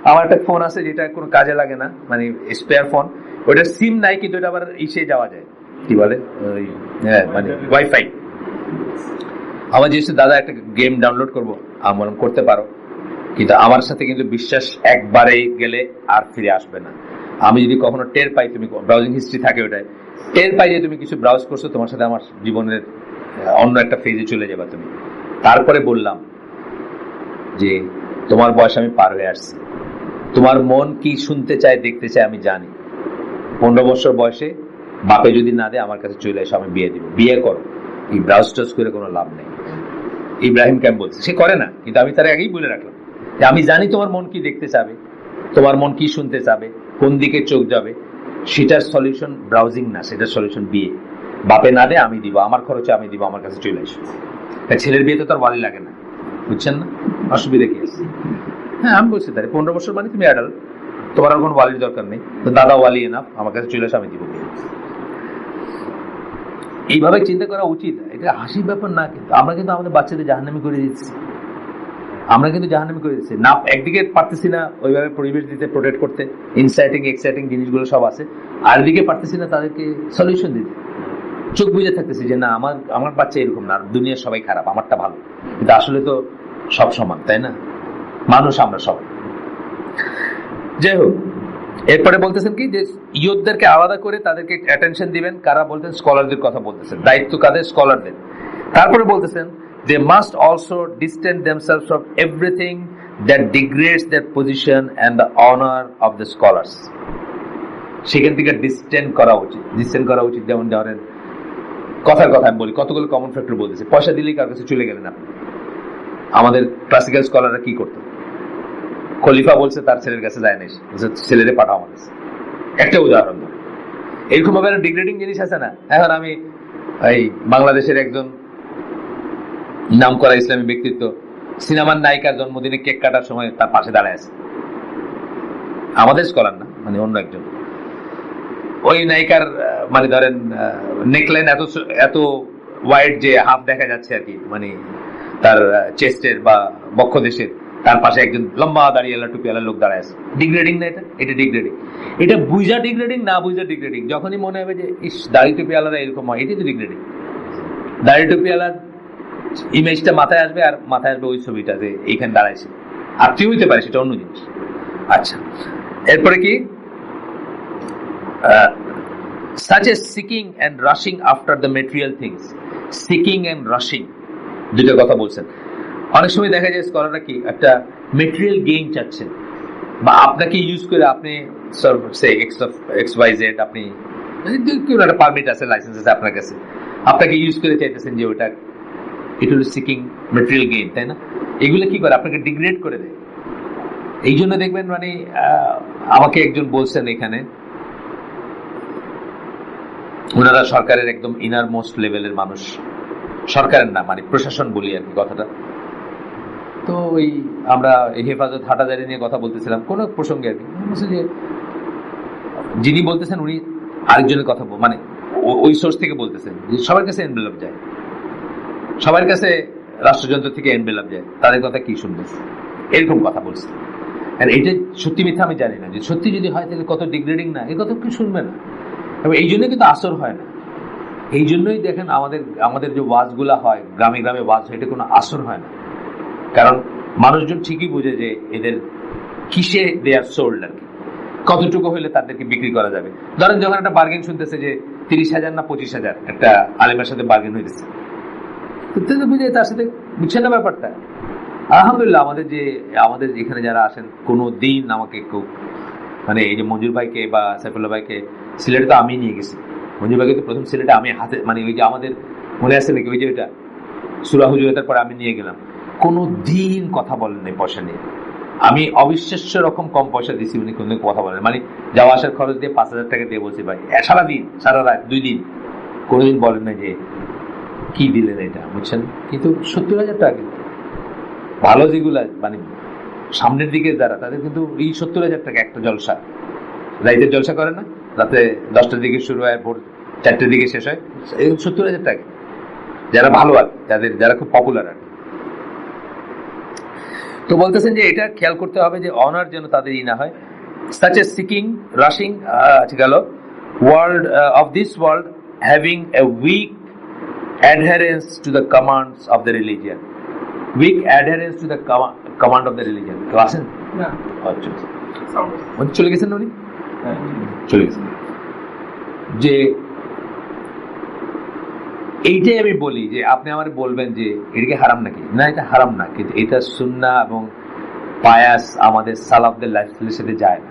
আমার একটা ফোন আছে যেটা কোনো কাজে লাগে না, মানে স্পেয়ার ফোন, ওইটা সিম নাই, কিন্তু এটা আবার ইসে যাওয়া যায়, কি বলে মানে ওয়াইফাই। আমার জিনিস দাদা একটা গেম ডাউনলোড করবো, আমার করতে পারো, কিন্তু আমার সাথে কিন্তু বিশ্বাস একবারে গেলে আর ফিরে আসবে না। আমি যদি কখনো টের পাই, তুমি ব্রাউজিং হিস্ট্রি থাকে ওটায়, টের পাই যে তুমি কিছু ব্রাউজ করছো, তোমার সাথে আমার জীবনের অন্য একটা ফেজে চলে যাবে তুমি। তারপরে বললাম যে তোমার বয়স আমি পার হয়ে আসছি, তোমার মন কি শুনতে চায় দেখতে চায় আমি জানি। 15 বছর বয়সে বাপে যদি না দেয় আমার কাছে চলে এসো, আমি বিয়ে দিব, বিয়ে করো। এই ব্রাউজ টাউজ করে কোনো লাভ নেই। ইব্রাহিমকে আমি বলছি, সে করে না, কিন্তু আমি তার আগেই বলে রাখলাম যে আমি জানি তোমার মন কি দেখতে চাবে, তোমার মন কি শুনতে চাবে, কোন দিকে চোখ যাবে। সেটার সলিউশন ব্রাউজিং না, সেটার সলিউশন বিয়ে। বাপে না দেয় আমি দিব, আমার খরচে আমি দিব, আমার কাছে চলে এসো। ছেলের বিয়ে তো তার ওয়ালি লাগে না, বুঝছেন না? অসুবিধা কি আছে? হ্যাঁ, আমি বলছি তাই 15 বছর মানে তুমি অ্যাডাল্ট, তোমার আর কোনো ওয়ালির দরকার নেই, তো দাদা ওয়ালি এনাফ, আমার কাছে চলে এসো, আমি দিব। এইভাবে চিন্তা করা উচিত। এটা হাসির ব্যাপার না, কিন্তু আমরা কিন্তু আমাদের বাচ্চাদের জাহান্নামী করে দিচ্ছি, না। একদিকে পারতেছি না ওইভাবে পরিবেশ দিতে, প্রোটেক্ট করতে, এক্সাইটিং জিনিসগুলো সব আছে, আর দিকে পারতেছি না তাদেরকে সলিউশন দিতে। চোখ বুঝে থাকতেছি যে না, আমার বাচ্চা এরকম না, দুনিয়ার সবাই খারাপ, আমারটা ভালো। কিন্তু আসলে তো সব সমান, তাই না? মানুষ আমরা সব। যাই হোক, এরপরে বলতেছেন কি যে ইয়ুথদেরকে আলাদা করে তাদেরকে অ্যাটেনশন দিবেন। কারা বলতেন? স্কলারদের কথা বলতেছেন, দায়িত্ব কাদের? স্কলারদের। তারপরে বলতেছেন they must also distance themselves from everything that degrades their position and the honor of the scholars. সেখান থেকে ডিস্টেন্স করা উচিত। যেমন ধরেন, কথার কথা আমি বলি, কতগুলো কমন ফ্যাক্টর বলতেছে। পয়সা দিলেই কার কাছে চলে গেলেন আপনি। আমাদের ক্লাসিক্যাল স্কলাররা কি করতো? খলিফা বলছে তার ছেলের কাছে যায় না, ছেলেরে পাঠাও আমার কাছে। একটা উদাহরণ, এরকম ভাবে ডিগ্রেডিং জিনিস আছে না। এখন আমি এই বাংলাদেশের একজন নাম করা ইসলামী ব্যক্তিত্ব সিনেমার নায়িকার জন্মদিনে কেক কাটার সময় তার পাশে দাঁড়ায় আছে, আমাদের স্কলার না, মানে অন্য একজন। ওই নায়িকার মানে ধরেন নেকলাইন এত ওয়াইড যে হাফ দেখা যাচ্ছে আর কি, মানে তার চেস্টের বা বক্ষদেশের, তার পাশে একজন লম্বা দাঁড়িয়ে টুপিওয়ালা লোক দাঁড়ায় আছে। ডিগ্রেডিং না? এটা ডিগ্রেডিং। এটা বুঝা ডিগ্রেডিং না বুঝা ডিগ্রেডিং। যখনই মনে হবে যে ইস দাড়ি টুপিওয়ালারা এরকম হয়, এটাই তো ডিগ্রেডিং। দাড়ি টুপিওয়ালার ইমেজটা মাথায় আসবে, আর মাথায় আসবে ওই ছবিটা যে এইখানে দাঁড়াইছে। আত্মীয় হইতে পারে, সেটা অন্য জিনিস। আচ্ছা, এরপরে কি such as seeking and rushing after the material things. Seeking and rushing দুটো কথা বলছেন। অনেক সময় দেখা যায় স্কলাররা কি একটা মেটেরিয়াল গেইন চাচ্ছেন, বা আপনাকে ইউজ করে আপনি XYZ আপনি একটা পারমিট আছে, লাইসেন্স আছে আপনার কাছে, আপনাকে ইউজ করে চাইতেছেন যে ওটা এটা হলো সিকিং মেটেরিয়াল গেইন, তাই না? এগুলো কি করে? আপনাকে ডিগ্রেড করে দেয়। এই জন্য দেখবেন মানে আমাকে একজন বলছেন এখানে, ওনারা সরকারের একদম ইনার মোস্ট লেভেলের মানুষ, সরকারের না মানে প্রশাসন বলি আর কি কথাটা। তো ওই আমরা হেফাজত হাটাজারি নিয়ে কথা বলতেছিলাম কোন প্রসঙ্গে আর কি, যে যিনি বলতেছেন উনি আরেকজনের কথা মানে ওই সোর্স থেকে বলতেছেন যে সবার কাছে এনভেলপ যায়, সবার কাছে রাষ্ট্রযন্ত্র থেকে এনভেলপ যায়, তাদের কথা কি শুনবে, এরকম কথা বলছে। আর এটা সত্যি মিথ্যা আমি জানি না, যে সত্যি যদি হয় তাহলে কত ডিগ্রেডিং না, এ কথা কি শুনবে না। এবং এই জন্য কিন্তু আসর হয় না। এই জন্যই দেখেন আমাদের যে ওয়াজগুলা হয়, গ্রামে গ্রামে ওয়াজ হয়, এটা কোনো আসর হয় না। কারণ মানুষজন ঠিকই বুঝে যে এদের কিসে দেয়ার সোল্ড আর কি, কতটুকু হইলে তাদেরকে বিক্রি করা যাবে। ধরেন যখন একটা বার্গেন শুনতেছে যে 30,000 না 25,000 একটা আলেমের সাথে বার্গেন হইতেছে, বুঝে তার সাথে বুঝছে না ব্যাপারটা। আলহামদুলিল্লাহ আমাদের এখানে যারা আসেন কোনো দিন আমাকে কেউ মানে এই যে মঞ্জুর ভাইকে বা সাইফুল্লাহ ভাইকে সিলেটে তো আমি নিয়ে গেছি, মঞ্জুর ভাইকে তো প্রথম সিলেটে আমি হাতে মানে ওই যে আমাদের মনে আছে নাকি ওই যে ওইটা সূরা হুজুরাতের পরে আমি নিয়ে গেলাম, কোনো দিন কথা বলেন নাই পয়সা নিয়ে। আমি অবিশ্বাস্য রকম কম পয়সা দিছি, উনি কোনদিন কথা বলেন মানে যাওয়া আসার খরচ দিয়ে 5,000 টাকা দিয়ে বলছি ভাই সারাদিন সারা রাত 2 দিন, কোনোদিন বলেন না যে কি দিলেন এটা, বুঝছেন। কিন্তু 70,000 টাকা ভালো যেগুলা মানে সামনের দিকে যারা, তাদের কিন্তু এই 70,000 টাকা একটা জলসা, রাইতের জলসা করে না, রাতে 10টার দিকে শুরু হয়, ভোর 4টার দিকে শেষ হয়, এই 70,000 টাকা যারা ভালো আর যারা খুব পপুলার আর। তো বলতেছেন যে এটা খেয়াল করতে হবে যে অনার যেন তাদের ই না হয়। such as seeking, rushing গেল world of this world, having a weak adherence to the commands of the religion. Weak adherence to the command of the religion. কেউ আছেন না? চলে গেছেন উনি, চলে গেছেন। যে এইটাই আমি বলি যে আপনি আমার বলবেন যে এটাকে হারাম নাকি, না এটা হারাম না, কিন্তু এটা সুন্নাহ এবং পায়াস আমাদের সালাফদের লাইফস্টাইলের সাথে যায় না।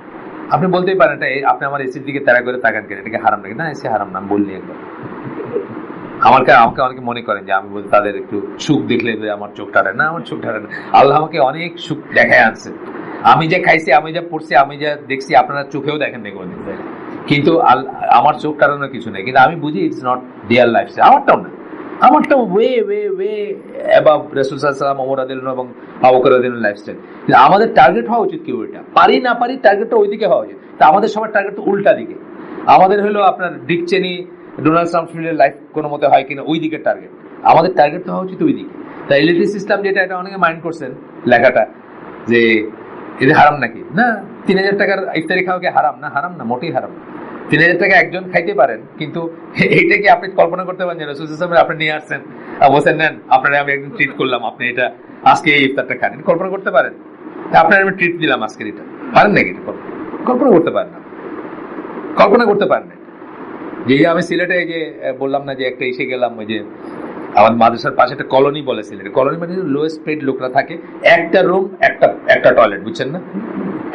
আপনি বলতেই পারেন এটা, আপনি আমার এসির দিকে তাড়া করে তাকান কেন, এটাকে হারাম নাকি, না এসে হারাম না বললি একবার। আমাকে অনেকে মনে করেন যে আমি বলতে তাদের একটু সুখ দেখলে আমার চোখ টারে না, আমার চোখ টারে না। আল্লাহ আমাকে অনেক সুখ দেখায় আনছে, আমি যা খাইছি, আমি যা পড়ছি, আমি যা দেখছি, আপনারা চোখেও দেখেন না কোনদিন, কিন্তু আমার চোখ টারানোর কিছু নেই। কিন্তু আমি বুঝি ইটস নট দেয়ার লাইফস্টাইল, আমারটাও না, আমারটাও ওয়ে ওয়ে ওয়ে অ্যাবাভ রাসূল সাল্লাল্লাহু আলাইহি ওয়াসাল্লাম, ওমর রাদিয়াল্লাহু এবং আবু বকর রাদিয়াল্লাহু লাইফস্টাইল। কিন্তু আমাদের টার্গেট হওয়া উচিত কি, ওইটা পারি না পারি টার্গেটটা ওইদিকে হওয়া উচিত। তা আমাদের সবার টার্গেট তো উল্টা দিকে। আমাদের হলো আপনার ডিক চেনি, ডোনাল্ড ট্রাম্পের লাইফ কোনো মতে হয় কিনা ওই দিকের টার্গেট, আমাদের টার্গেট তো হওয়া উচিত ওই দিকে। তাই ইলেকট্রিক সিস্টেম যেটা, এটা অনেকে মাইন্ড করছেন লেখাটা যে এটা হারাম নাকি, না 3,000 টাকার ইফতারি খাওয়া কি হারাম না? হারাম না, মোটেই হারাম। 3,000 টাকা একজন খাইতে পারেন, কিন্তু এইটা কি আপনি কল্পনা করতে পারেন যে রাসূল সাল্লাল্লাহু আলাইহি ওয়াসাল্লাম আপনি নিয়ে আসছেন, বলছেন নেন আপনারা আমি একদিন ট্রিট করলাম, আপনি এটা আজকে এই ইফতারটা খান, কল্পনা করতে পারেন? আপনার আমি ট্রিট দিলাম আজকে, এটা পারেন নাকি? এটা কল্পনা করতে পারেন না, কল্পনা করতে পারেন না। যে আমি সিলেটে যে বললাম না যে একটা এসে গেলাম, ওই যে আমাদের মাদ্রাসার পাশে একটা কলোনি বলে সিলেটে, কলোনি মানে লোয়েস্ট পেড লোকরা থাকে, একটা রুম একটা টয়লেট, বুঝছেন না,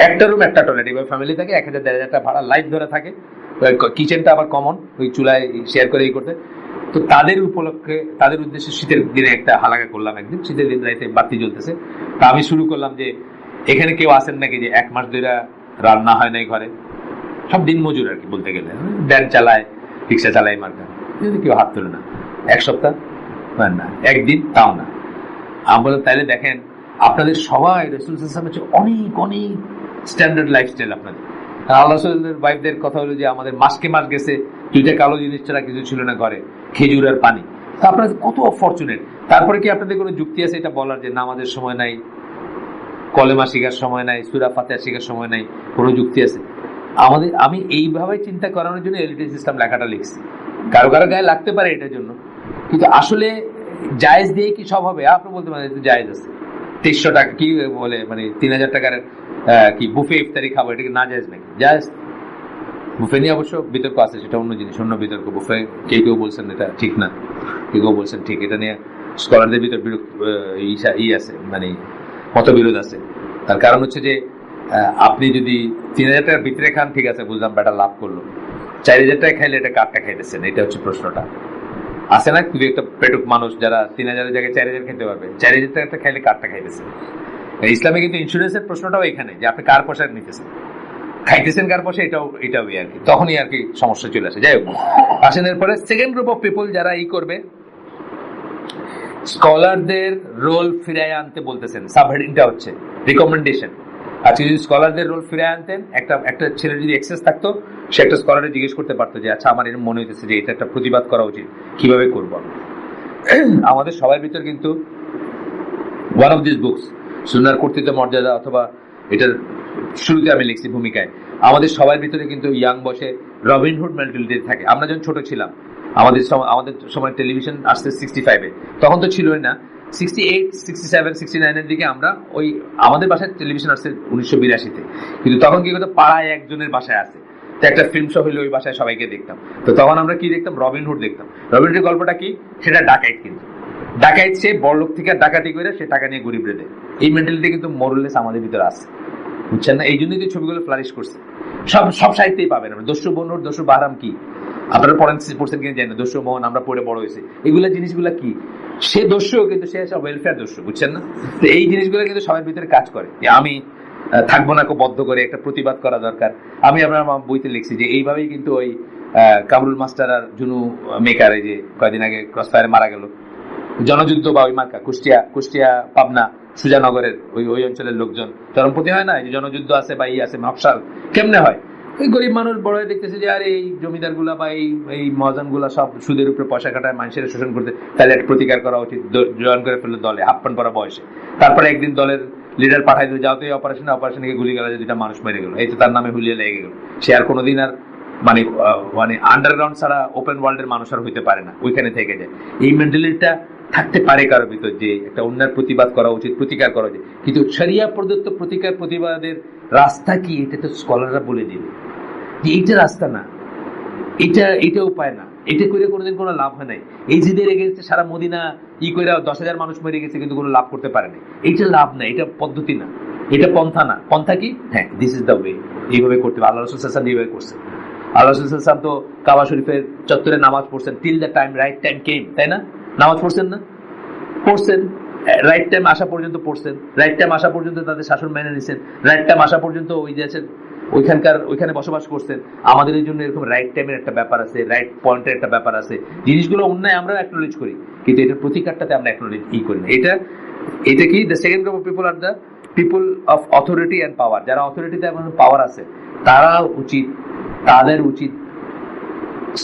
একটা রুম একটা টয়লেট, এবার ফ্যামিলি থাকে 1,000-1,500 টাকা ভাড়া, লাইট ধরে থাকে, কিচেনটা আবার কমন, ওই চুলায় শেয়ার করে এই করতে। তো তাদের উপলক্ষে, তাদের উদ্দেশ্যে শীতের দিনে একটা হালাকা করলাম, একদিন শীতের দিন রাইতে বাতি জ্বলতেছে, তা আমি শুরু করলাম যে এখানে কেউ আসেন নাকি যে 1 মাস ধরে রান্না হয় নাই ঘরে, সব দিন মজুর আর কি বলতে গেলে, ভ্যান চালায়, রিক্সা চালায়, মার্কা, যদি কেউ হাত তোলে না, 1 সপ্তাহ না, একদিন, তাও না। আমি বললাম তাইলে দেখেন আপনাদের সবাই রাসূল সাল্লাল্লাহু আলাইহি ওয়াসাল্লাম অনেক অনেক স্ট্যান্ডার্ড লাইফস্টাইল আপনাদের। আল্লাহ রাসূলের ওয়াইফদের কথা হলো যে আমাদের মাসকে মাস গেছে 2টা কালো জিনিস ছাড়া কিছু ছিল না ঘরে, খেজুর আর পানি। তা আপনাদের কত অফরচুনেট। তারপরে কি আপনাদের কোনো যুক্তি আছে এটা বলার যে না আমাদের সময় নাই? কলেমা শেখার সময় নাই, সূরা ফাতিহা শেখার সময় নাই, কোনো যুক্তি আছে? আমি এইভাবে চিন্তা করানোর জন্য এলিটি সিস্টেম লেখাটা লিখছি। কারো কারো গায়ে লাগতে পারে এটার জন্য, কিন্তু আসলে জায়েজ দিয়ে কি সব হবে? আপনি বলতে পারেন জায়েজ আছে, 2300 টাকা কি বলে, মানে 3000 টাকার কি বুফে ইফতারি খাবো, এটা কি না জায়েজ নাকি? জায়েজ। বুফে নিয়ে অবশ্য বিতর্ক আছে, সেটা অন্য জিনিস, অন্য বিতর্ক। বুফে কেউ বলছেন এটা ঠিক না, কেউ বলছেন ঠিক। এটা নিয়ে স্কলারদের ভিতর আছে, মানে মতবিরোধ আছে। তার কারণ হচ্ছে যে আপনি যদি 3000 টাকার ভিতরে খান, ঠিক আছে, বুঝলাম, বেটা লাভ করলো। 4000 টাকা খাইলে এটা কারটা খাইতেছেন, এটা হচ্ছে প্রশ্নটা। আছে না কিন্তু একটা পেটুক মানুষ যারা 3000 জায়গায় 4000 খেতে পারবে, 4000 টাকা খাইলে কারটা খাইতেছে। ইসলামে কিন্তু ইন্স্যুরেন্সের প্রশ্নটাও এখানে, যে আপনি কার পোশাক নিতেছেন, খাইতেছেন কার পয়সা, এটাও আর কি, তখনই আর কি সমস্যা চলে আসে। যাই হোক, আসেন এরপরে সেকেন্ড গ্রুপ অফ পিপল যারা করবে, স্কলারদের রোল ফিরায় আনতে বলতেছেন। সাবহেডিংটা হচ্ছে রিকমেন্ডেশন। আজকে যদি স্কলারদের রোল ফিরায় আনতেন, একটা ছেলে যদি এক্সেস থাকতো, সে একটা স্কলারে জিজ্ঞেস করতে পারতো যে আচ্ছা, আমার এরকম মনে হইতেছে যে এটা একটা প্রতিবাদ করা উচিত, কিভাবে করবো? আমাদের সবার ভিতর কিন্তু ওয়ান অফ দিস বুকস, সুন্নাহর কর্তৃত্ব মর্যাদা, অথবা এটার শুরুতে আমি লিখছি ভূমিকায়, আমাদের সবার ভিতরে কিন্তু ইয়াং বয়সে রবিনহুড মেন্টালিটি থাকে। আমরা যখন ছোট ছিলাম, আমাদের সময় টেলিভিশন আসছে 65-এ, তখন তো ছিলই না। 68, 67, 69-এর দিকে আমরা আমাদের বাসায় টেলিভিশন আসছে 1982-তে, কিন্তু তখন কি করতো, পাড়ায় একজনের বাসায় আছে, তো একটা ফিল্ম শো হইলে ওই বাসায় সবাইকে দেখতাম। তো তখন আমরা কি দেখতাম? রবিনহুড দেখতাম। রবিনহুডের গল্পটা কি? সেটা ডাকাইত, কিন্তু ডাকাইত সে বড়লোক থেকে ডাকাতি করে সে টাকা নিয়ে গরিব রে দেয়। এই মেন্টালিটি কিন্তু মোরলেস আমাদের ভিতরে আছে, বুঝছেন না? এই জন্যই তো ছবিগুলো ফ্লারিশ করছে। সব সাহিত্যেই পাবেন। দস্যু বনুর, দস্যু বাহারাম কি আপনারা পড়ছেন কিনা জানেন, দস্যু মোহন আমরা পড়ে বড় হয়েছে। এগুলা জিনিসগুলা কি? সে দস্যু, কিন্তু সে ওয়েলফেয়ার দস্যু, বুঝছেন না? তো এই জিনিসগুলো কিন্তু সবার ভিতরে কাজ করে। আমি থাকবো না বদ্ধ করে, একটা প্রতিবাদ করা দরকার। আমি আপনার বইতে লিখছি যে এইভাবেই কিন্তু ওই কামরুল মাস্টার আর জুনু মেকার, এই যে কয়েকদিন আগে ক্রস ফায়ারে মারা গেল, জনযুদ্ধ বা ওই মার্কা কুষ্টিয়া পাবনা সুজানগরের ওই অঞ্চলের লোকজন চরমপন্থী হয় না, এই যে জনযুদ্ধ আছে বা আছে নকশাল, কেমনে হয়? এই গরিব মানুষ বড় হয়ে দেখতেছে যে আর এই জমিদার গুলা বা এই মহাজন গুলা সব সুদের উপরে পয়সা কাটায় মানুষের শোষণ করতে, তাহলে একটা প্রতিকার করা উচিত। জয়েন করে ফেললো দলে, হাফপান পরা বয়সে। তারপরে একদিন দলের লিডার পাঠাই দিল, যাও তো এই অপারেশনে গুলি গেল, দুটা মানুষ মেরে গেল, এই তো তার নামে হুলিয়ে লেগে গেল। সে আর কোনোদিন আর মানে আন্ডারগ্রাউন্ড ছাড়া ওপেন ওয়ার্ল্ডের মানুষ আর হইতে পারে না, ওইখানে থেকে যায়। এই মেন্টালিটিটা থাকতে পারে কারোর ভিতর, যে একটা অন্যার প্রতিবাদ করা উচিত, প্রতিকার করা উচিত। কিন্তু শরিয়া প্রদত্ত প্রতিবাদের রাস্তা কি, এটা তো স্কলাররা বলে দিবে যে এইটা রাস্তা না, এটা উপায় না, এটা করে কোনোদিন কোনো লাভ হয় নাই। এই জিদের এগেছে সারা মদিনা করে 10,000 মানুষ মরে গেছে, কিন্তু কোনো লাভ করতে পারে না। এইটা লাভ না, এটা পদ্ধতি না, এটা পন্থা না। পন্থা কি? হ্যাঁ, দিস ইজ দ্য ওয়ে, এইভাবে করতে হবে। আল্লাহ রাসূল সাল্লাল্লাহু আলাইহি ওয়াসাল্লাম এইভাবে করছে। আল্লাহ রাসূল সাল্লাল্লাহু আলাইহি ওয়াসাল্লাম তো কাবা শরীফের চত্বরে নামাজ পড়ছেন, till the time right time came, তাই না? নামাজ পড়ছেন না? পড়ছেন। রাইট টাইম আসা পর্যন্ত পড়ছেন, রাইট টাইম আসা পর্যন্ত তাদের শাসন মেনে নিছেন, রাইট টাইম আসা পর্যন্ত ওই দেশের ওইখানে বসবাস করছেন। আমাদের এই জন্য এরকম রাইট টাইমের একটা ব্যাপার আছে, রাইট পয়েন্টের একটা ব্যাপার আছে। জিনিসগুলো অন্যায় আমরা অ্যাকনোলেজ করি, কিন্তু এটার প্রতিকারটাতে আমরা অ্যাকনোলেজ করি না। এটা কি? The second group of people are the people of authority and power. যারা অথরিটিতে এবং পাওয়ার আছে, তাদের উচিত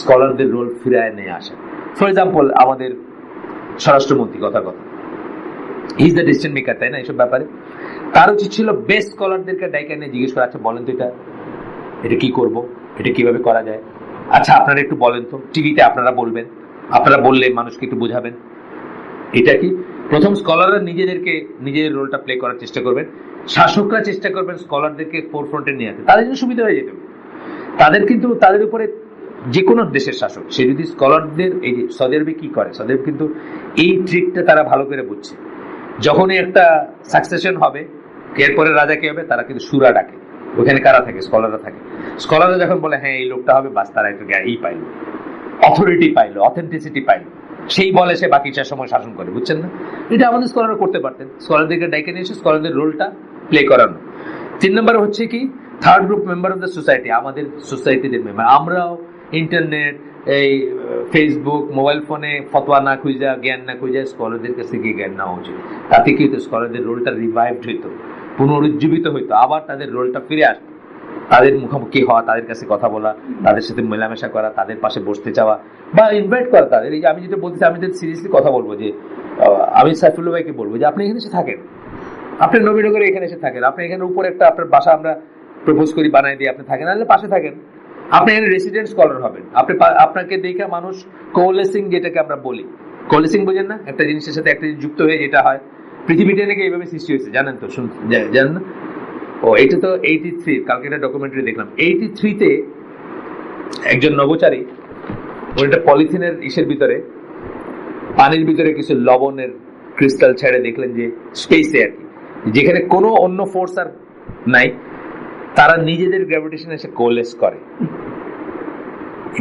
স্কলারদের রোল ফিরায় নিয়ে আসা। ফর এক্সাম্পল, আমাদের স্বরাষ্ট্রমন্ত্রী, কথা he is the decision maker, তাই না? এইসব ব্যাপারে তার উচিত ছিল বেস্ট স্কলারদেরকে ডাইকা নিয়ে জিজ্ঞেস করা, আচ্ছা বলেন তো এটা কি করব, এটা কিভাবে করা যায়, আচ্ছা আপনারা একটু বলেন তো। টিভিতে আপনারা বলবেন, আপনারা বললে মানুষকে একটু বোঝাবেন। এটা কি? প্রথম স্কলাররা নিজেদের রোলটা প্লে করার চেষ্টা করবেন, শাসকরা চেষ্টা করবেন স্কলারদেরকে ফোরফ্রন্টে নিয়ে আসতে, তাদের জন্য সুবিধা হয়ে যেতে হবে। তাদের উপরে যে কোনো দেশের শাসক, সে যদি স্কলারদের, এই যে সৌদি আরবে কি করে, সৌদি আরব কিন্তু এই ট্রিকটা তারা ভালো করে বুঝছে। যখনই একটা সাকসেশন হবে, এরপরে রাজা কি হবে, তারা কিন্তু সুরা ডাকে। ওখানে কারা থাকে? স্কলাররা থাকে। স্কলাররা যখন বলে হ্যাঁ এই লোকটা হবে, বাস তারা একটু এই পাইলো, অথরিটি পাইলো, অথেন্টিসিটি পাইলো, সেই বলে সে বাকি 4 সময় শাসন করে, বুঝছেন না? এটা আমাদের স্কলাররা করতে পারতেন। স্কলারদেরকে ডাইকে নিয়ে এসে স্কলারদের রোলটা প্লে করানো। 3 নম্বর হচ্ছে কি, third group member of the society, আমাদের সোসাইটিদের মেম্বার। আমরাও ইন্টারনেট, এই ফেসবুক, মোবাইল ফোনে ফতোয়া না খুঁজা, জ্ঞান না খুঁজা স্কলারদের কাছে গিয়ে জ্ঞান নেওয়া উচিত। তাতে কি হতো? স্কলারদের রোলটা রিভাইভড হইতো, পুনরুজ্জীবিত হইতো, আবার তাদের রোলটা ফিরে আসতো। তাদের মুখোমুখি হওয়া, তাদের কাছে কথা বলা, তাদের সাথে মেলামেশা করা, তাদের পাশে বসতে চাওয়া বা ইনভাইট করা তাদের। এই যে আমি যেটা বলতেছি, আমি যদি সিরিয়াসলি কথা বলবো, যে আমি সাইফুল্লাহ ভাইকে বলবো যে আপনি এখানে এসে থাকেন, আপনি নবীনগরে এখানে এসে থাকেন, আপনি এখানে উপরে একটা আপনার বাসা আমরা প্রপোজ করি বানাই দিয়ে আপনি থাকেন, নাহলে পাশে থাকেন, আপনি এখানে রেসিডেন্ট স্কলার হবেন। আপনাকে দেখে মানুষ কোলেসিং, যেটাকে আমরা বলি কোলেসিং, বোঝেন না, একটা জিনিসের সাথে একটা জিনিস যুক্ত হয়ে যেটা হয়, পৃথিবীটা নাকি এইভাবে সৃষ্টি হয়েছে, জানেন তো? জানেন না? ও এটা তো 83, কালকে একটা ডকুমেন্টারি দেখলাম, 83-তে একজন নভোচারী ওটা পলিথিনের ইসের ভিতরে, পানির ভিতরে কিছু লবণের ক্রিস্টাল ছেড়ে দেখলেন যে স্পেসে আর কি, যেখানে কোনো অন্য ফোর্স আর নাই, তারা নিজেদের গ্র্যাভিটেশন এসে কোলেস করে।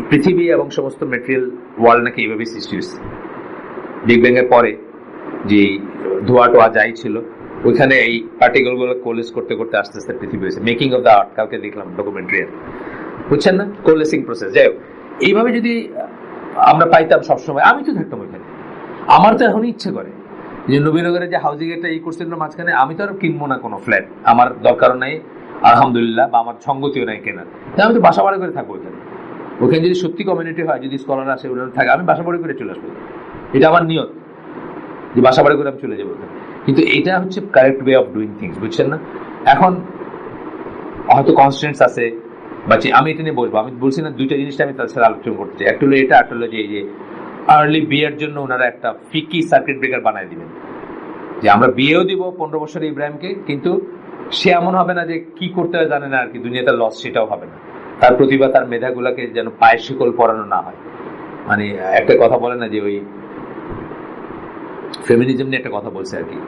পৃথিবী এবং সমস্ত ম্যাটেরিয়াল ওয়ার্ল্ড নাকি এইভাবে সৃষ্টি হয়েছে। বিগ ব্যাং এর পরে যে ধোয়া টোয়া যাই ছিল, ওইখানে এই পার্টিকেল গুলো কোলেস করতে করতে আস্তে আস্তে পৃথিবী হয়েছে। মেকিং অফ দ্য আর্থ কালকে দেখলাম ডকুমেন্টারি, বুঝছেন না? Coalescing process. যাই হোক, এইভাবে যদি আমরা পাইতাম সবসময়, আমি তো থাকতাম ওইখানে। আমার তো এখন ইচ্ছে করে যে নবীনগরে যে হাউজিং একটা এই করছিল মাঝখানে, আমি তো আর কিনবো না কোনো ফ্ল্যাট, আমার দরকারও নাই আলহামদুলিল্লাহ, বা আমার সঙ্গতিও নাই কেনার, তাই আমি তো বাসা বাড়ি করে থাকবো ওইখানে। ওখানে যদি সত্যি কমিউনিটি হয়, যদি স্কলার আসে ওরা থাকে, আমি বাসা বাড়ি করে চলে আসবো। এটা আমার নিয়ত যে বাসা বাড়ি করে আমি চলে যাবো ওখানে। কিন্তু এটা হচ্ছে correct way of doing things, বুঝছেন না? এখন হয়তো কনস্ট্যান্টস আছে, বা আমি এটা নিয়ে বসবো, আমি বলছি না দুইটা জিনিসটা আমি তার সাথে আলোচনা করতে চাই। একটা হলো এটা, একটা হলো যে এই যে আর্লি বিয়ের জন্য ওনারা একটা ফিকি সার্কিট ব্রেকার বানায় দিবেন, যে আমরা বিয়েও দিব 15 বছরের ইব্রাহিমকে, কিন্তু সে এমন হবে না যে কি করতে হয় জানে না আর কি, দুনিয়াতে লস, সেটাও হবে না। তার প্রতিভা, তার মেধাগুলাকে যেন পায়ের শিকল পরানো না হয়। মানে একটা কথা বলে না যে ওই ফেমিনিজম নিয়ে একটা কথা বলছে আর কি,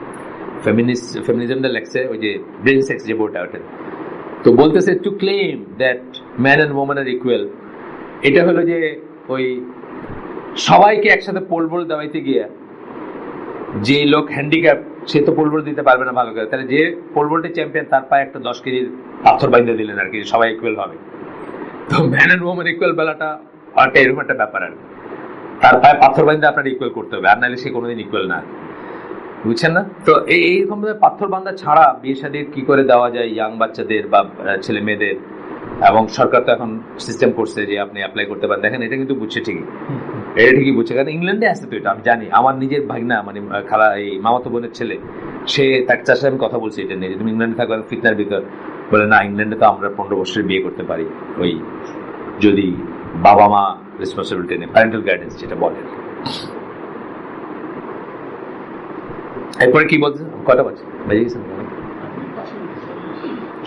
ফেমিনিজমটা লেখছে ওই যে ব্রেন সেক্স যে বইটা, ওটা তো বলতেছে to claim that man and woman are equal. এটা হলো যে ওই সবাইকে একসাথে পোল বল দেওয়াইতে গিয়ে যে লোক হ্যান্ডিক্যাপ, সে তো পোল বল দিতে পারবে না ভালো করে, তাহলে যে পোল বলটা চ্যাম্পিয়ন তার পায়ে একটা 10 কেজির পাথর বাইন্ধে দিলেন আর কি, সবাই ইকুয়াল হবে। তো ম্যান অ্যান্ড ওম্যান ইকুয়াল বেলাটা একটা এরকম একটা ব্যাপার আর কি, তার পায়ে পাথর বাইন্ধে আপনার ইকুয়াল করতে হবে, আর নাহলে সে কোনোদিন ইকুয়াল না, বুঝছেন না? তো এইরকম পাথর বান্ধা ছাড়া বিয়ে শাদীর কি করে দেওয়া যায় ইয়াং বাচ্চাদের বা ছেলে মেয়েদের, এবং সরকার তো এখন সিস্টেম করছে যে আপনি অ্যাপ্লাই করতে পারেন। দেখেন এটা কিন্তু বুঝছে ঠিকই, এটা ঠিকই বুঝছে, কারণ ইংল্যান্ডে আসছে তো এটা আমি জানি। আমার নিজের ভাগনা, মানে খালা, এই মামাতো বোনের ছেলে, সে তার চাষে আমি কথা বলছি এটা নিয়ে, তুমি ইংল্যান্ডে থাকবে ফিতনার ভিতর, বলে না ইংল্যান্ডে তো আমরা 15 বছরের বিয়ে করতে পারি, ওই যদি বাবা মা রেসপন্সিবিলিটি নেই, প্যারেন্টাল গাইডেন্স যেটা বলে। এরপরে কি বলছে, কটা বাজে বেজে গেছে?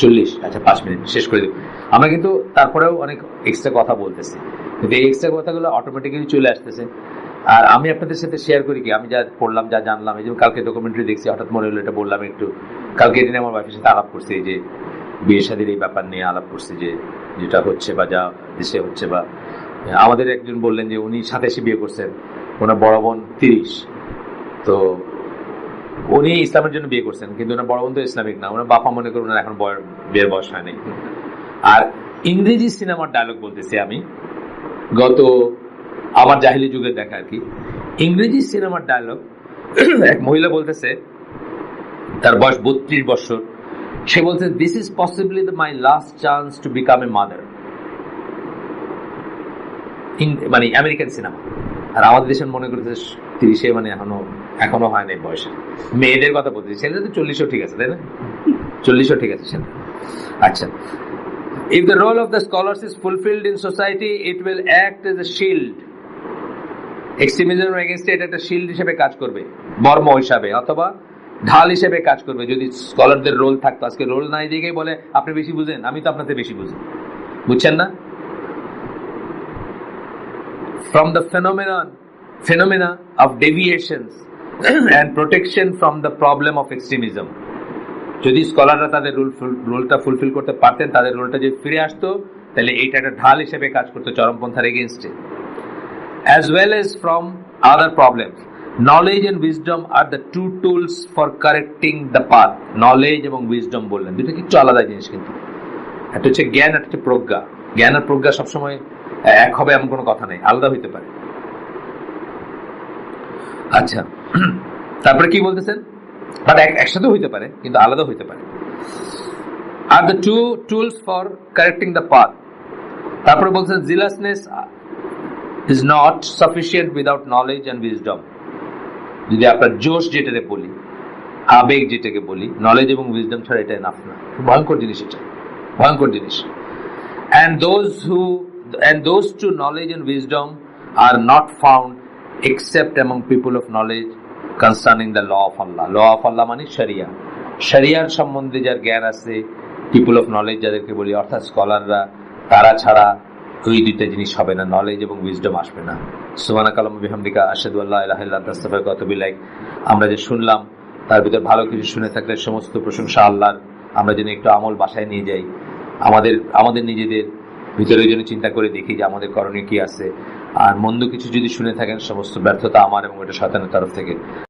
40। আচ্ছা 5 মিনিট শেষ করে দেব আমরা। কিন্তু তারপরেও অনেক এক্সট্রা কথা বলতেছি, কিন্তু এই এক্সট্রা কথাগুলো অটোমেটিক্যালি চলে আসতেছে। আর আমি আপনাদের সাথে শেয়ার করি কি, আমি যা পড়লাম, যা জানলাম, এই যে কালকে ডকুমেন্টারি দেখছি, হঠাৎ মনে হলো এটা বললাম একটু। কালকে এদিন আমার ওয়াইফের সাথে আলাপ করছি, যে বিয়ে শাদীর এই ব্যাপার নিয়ে আলাপ করছি, যে যেটা হচ্ছে বা যা দেশে হচ্ছে। বা আমাদের একজন বললেন যে উনি 27 বিয়ে করছেন, ওনার বড় বোন 30। তো উনি ইসলামের জন্য বিয়ে করছেন, কিন্তু ওনার বড় বোন তো ইসলামিক না, ওনার বাপা মনে করেন ওনার এখন বিয়ের বয়স হয়নি। আর ইংরেজি সিনেমার ডায়লগ বলতেছি আমি, গত আমার জাহিলি যুগের দেখা আর কি, ইংরেজি সিনেমার ডায়লগ। এক মহিলা বলতেছে, তার বয়স 32 বছর, সে বলছে this is possibly my last chance to become a mother. মানে আমেরিকান সিনেমা। আর আমাদের দেশের মনে করতেছে 30, মানে এখনো হয় নাই বয়সে। মেয়েদের কথা বলতেছি, ছেলেদের তো 40 ঠিক আছে, তাই না? 40 ঠিক আছে ছেলে। আচ্ছা, if the role of the scholars is fulfilled in society, it will act as a shield. Extremism against it একটা শিল্ড হিসেবে কাজ করবে, বর্ম হিসাবে অথবা ঢাল হিসেবে কাজ করবে, যদি স্কলারদের রোল থাকতো। আজকে রোল নাই দিকেই বলে আপনি বেশি বুঝেন, আমি তো আপনাদের বেশি বুঝি, বুঝছেন না? From the phenomena of deviations and protection from the problem of extremism. যদি স্কলাররা তাদের রোলটা ফুলফিল করতে পারতেন, তাদের রোলটা যদি ফিরে আসতো, তাহলে এইটা একটা ঢাল হিসেবে কাজ করতো চরমপন্থার এগেইনস্টে। As well as from other problems, knowledge and wisdom are the two tools for correcting the path. Knowledge এবং wisdom বললেন, দুটো কিছু আলাদা জিনিস, কিন্তু একটা হচ্ছে জ্ঞান, একটা হচ্ছে প্রজ্ঞা। জ্ঞান আর প্রজ্ঞা সবসময় এক হবে এমন কোনো কথা নেই, আলাদা হইতে পারে। আচ্ছা, তারপরে কি বলতেছেন? বাট একসাথে হইতে পারে, কিন্তু আলাদা হইতে পারে। Are the two tools for correcting the path. তারপরে বলছেন জিলাসনেস is not sufficient without knowledge and wisdom. যদি আপনার জোশ যেটাতে বলি, আবেগ যেটাকে বলি, নলেজ এবং উইজডম ছাড়া এটা এনাফ না। ভয়ঙ্কর জিনিস, এটা ভয়ঙ্কর জিনিস। And those two, knowledge and wisdom, are not found except among people of knowledge concerning the law of Allah. Law of Allah মানে শরিয়া, শরিয়ার সম্বন্ধে যার জ্ঞান আছে, পিপল অফ নলেজ যাদেরকে বলি, অর্থাৎ স্কলাররা, তারা ছাড়া ওই দুইটা জিনিস হবে না, নলেজ এবং উইজডম আসবে না। সুবহানাকাল্লাহুম্মা বিহামদিকা আশহাদু আল্লা ইলাহা ইল্লা আনতা আস্তাগফিরুকা ওয়া আতুবু ইলাইক। আমরা যে শুনলাম তার ভিতর ভালো কিছু শুনে থাকলে সমস্ত প্রশংসা আল্লাহর। আমরা যেন একটু আমল বাসায় নিয়ে যাই, আমাদের নিজেদের ভিতরে যেন চিন্তা করে দেখি যে আমাদের করণীয় কি আছে। আর মন্দ কিছু যদি শুনে থাকেন, সমস্ত ব্যর্থতা আমার এবং এটা শয়তানের তরফ থেকে।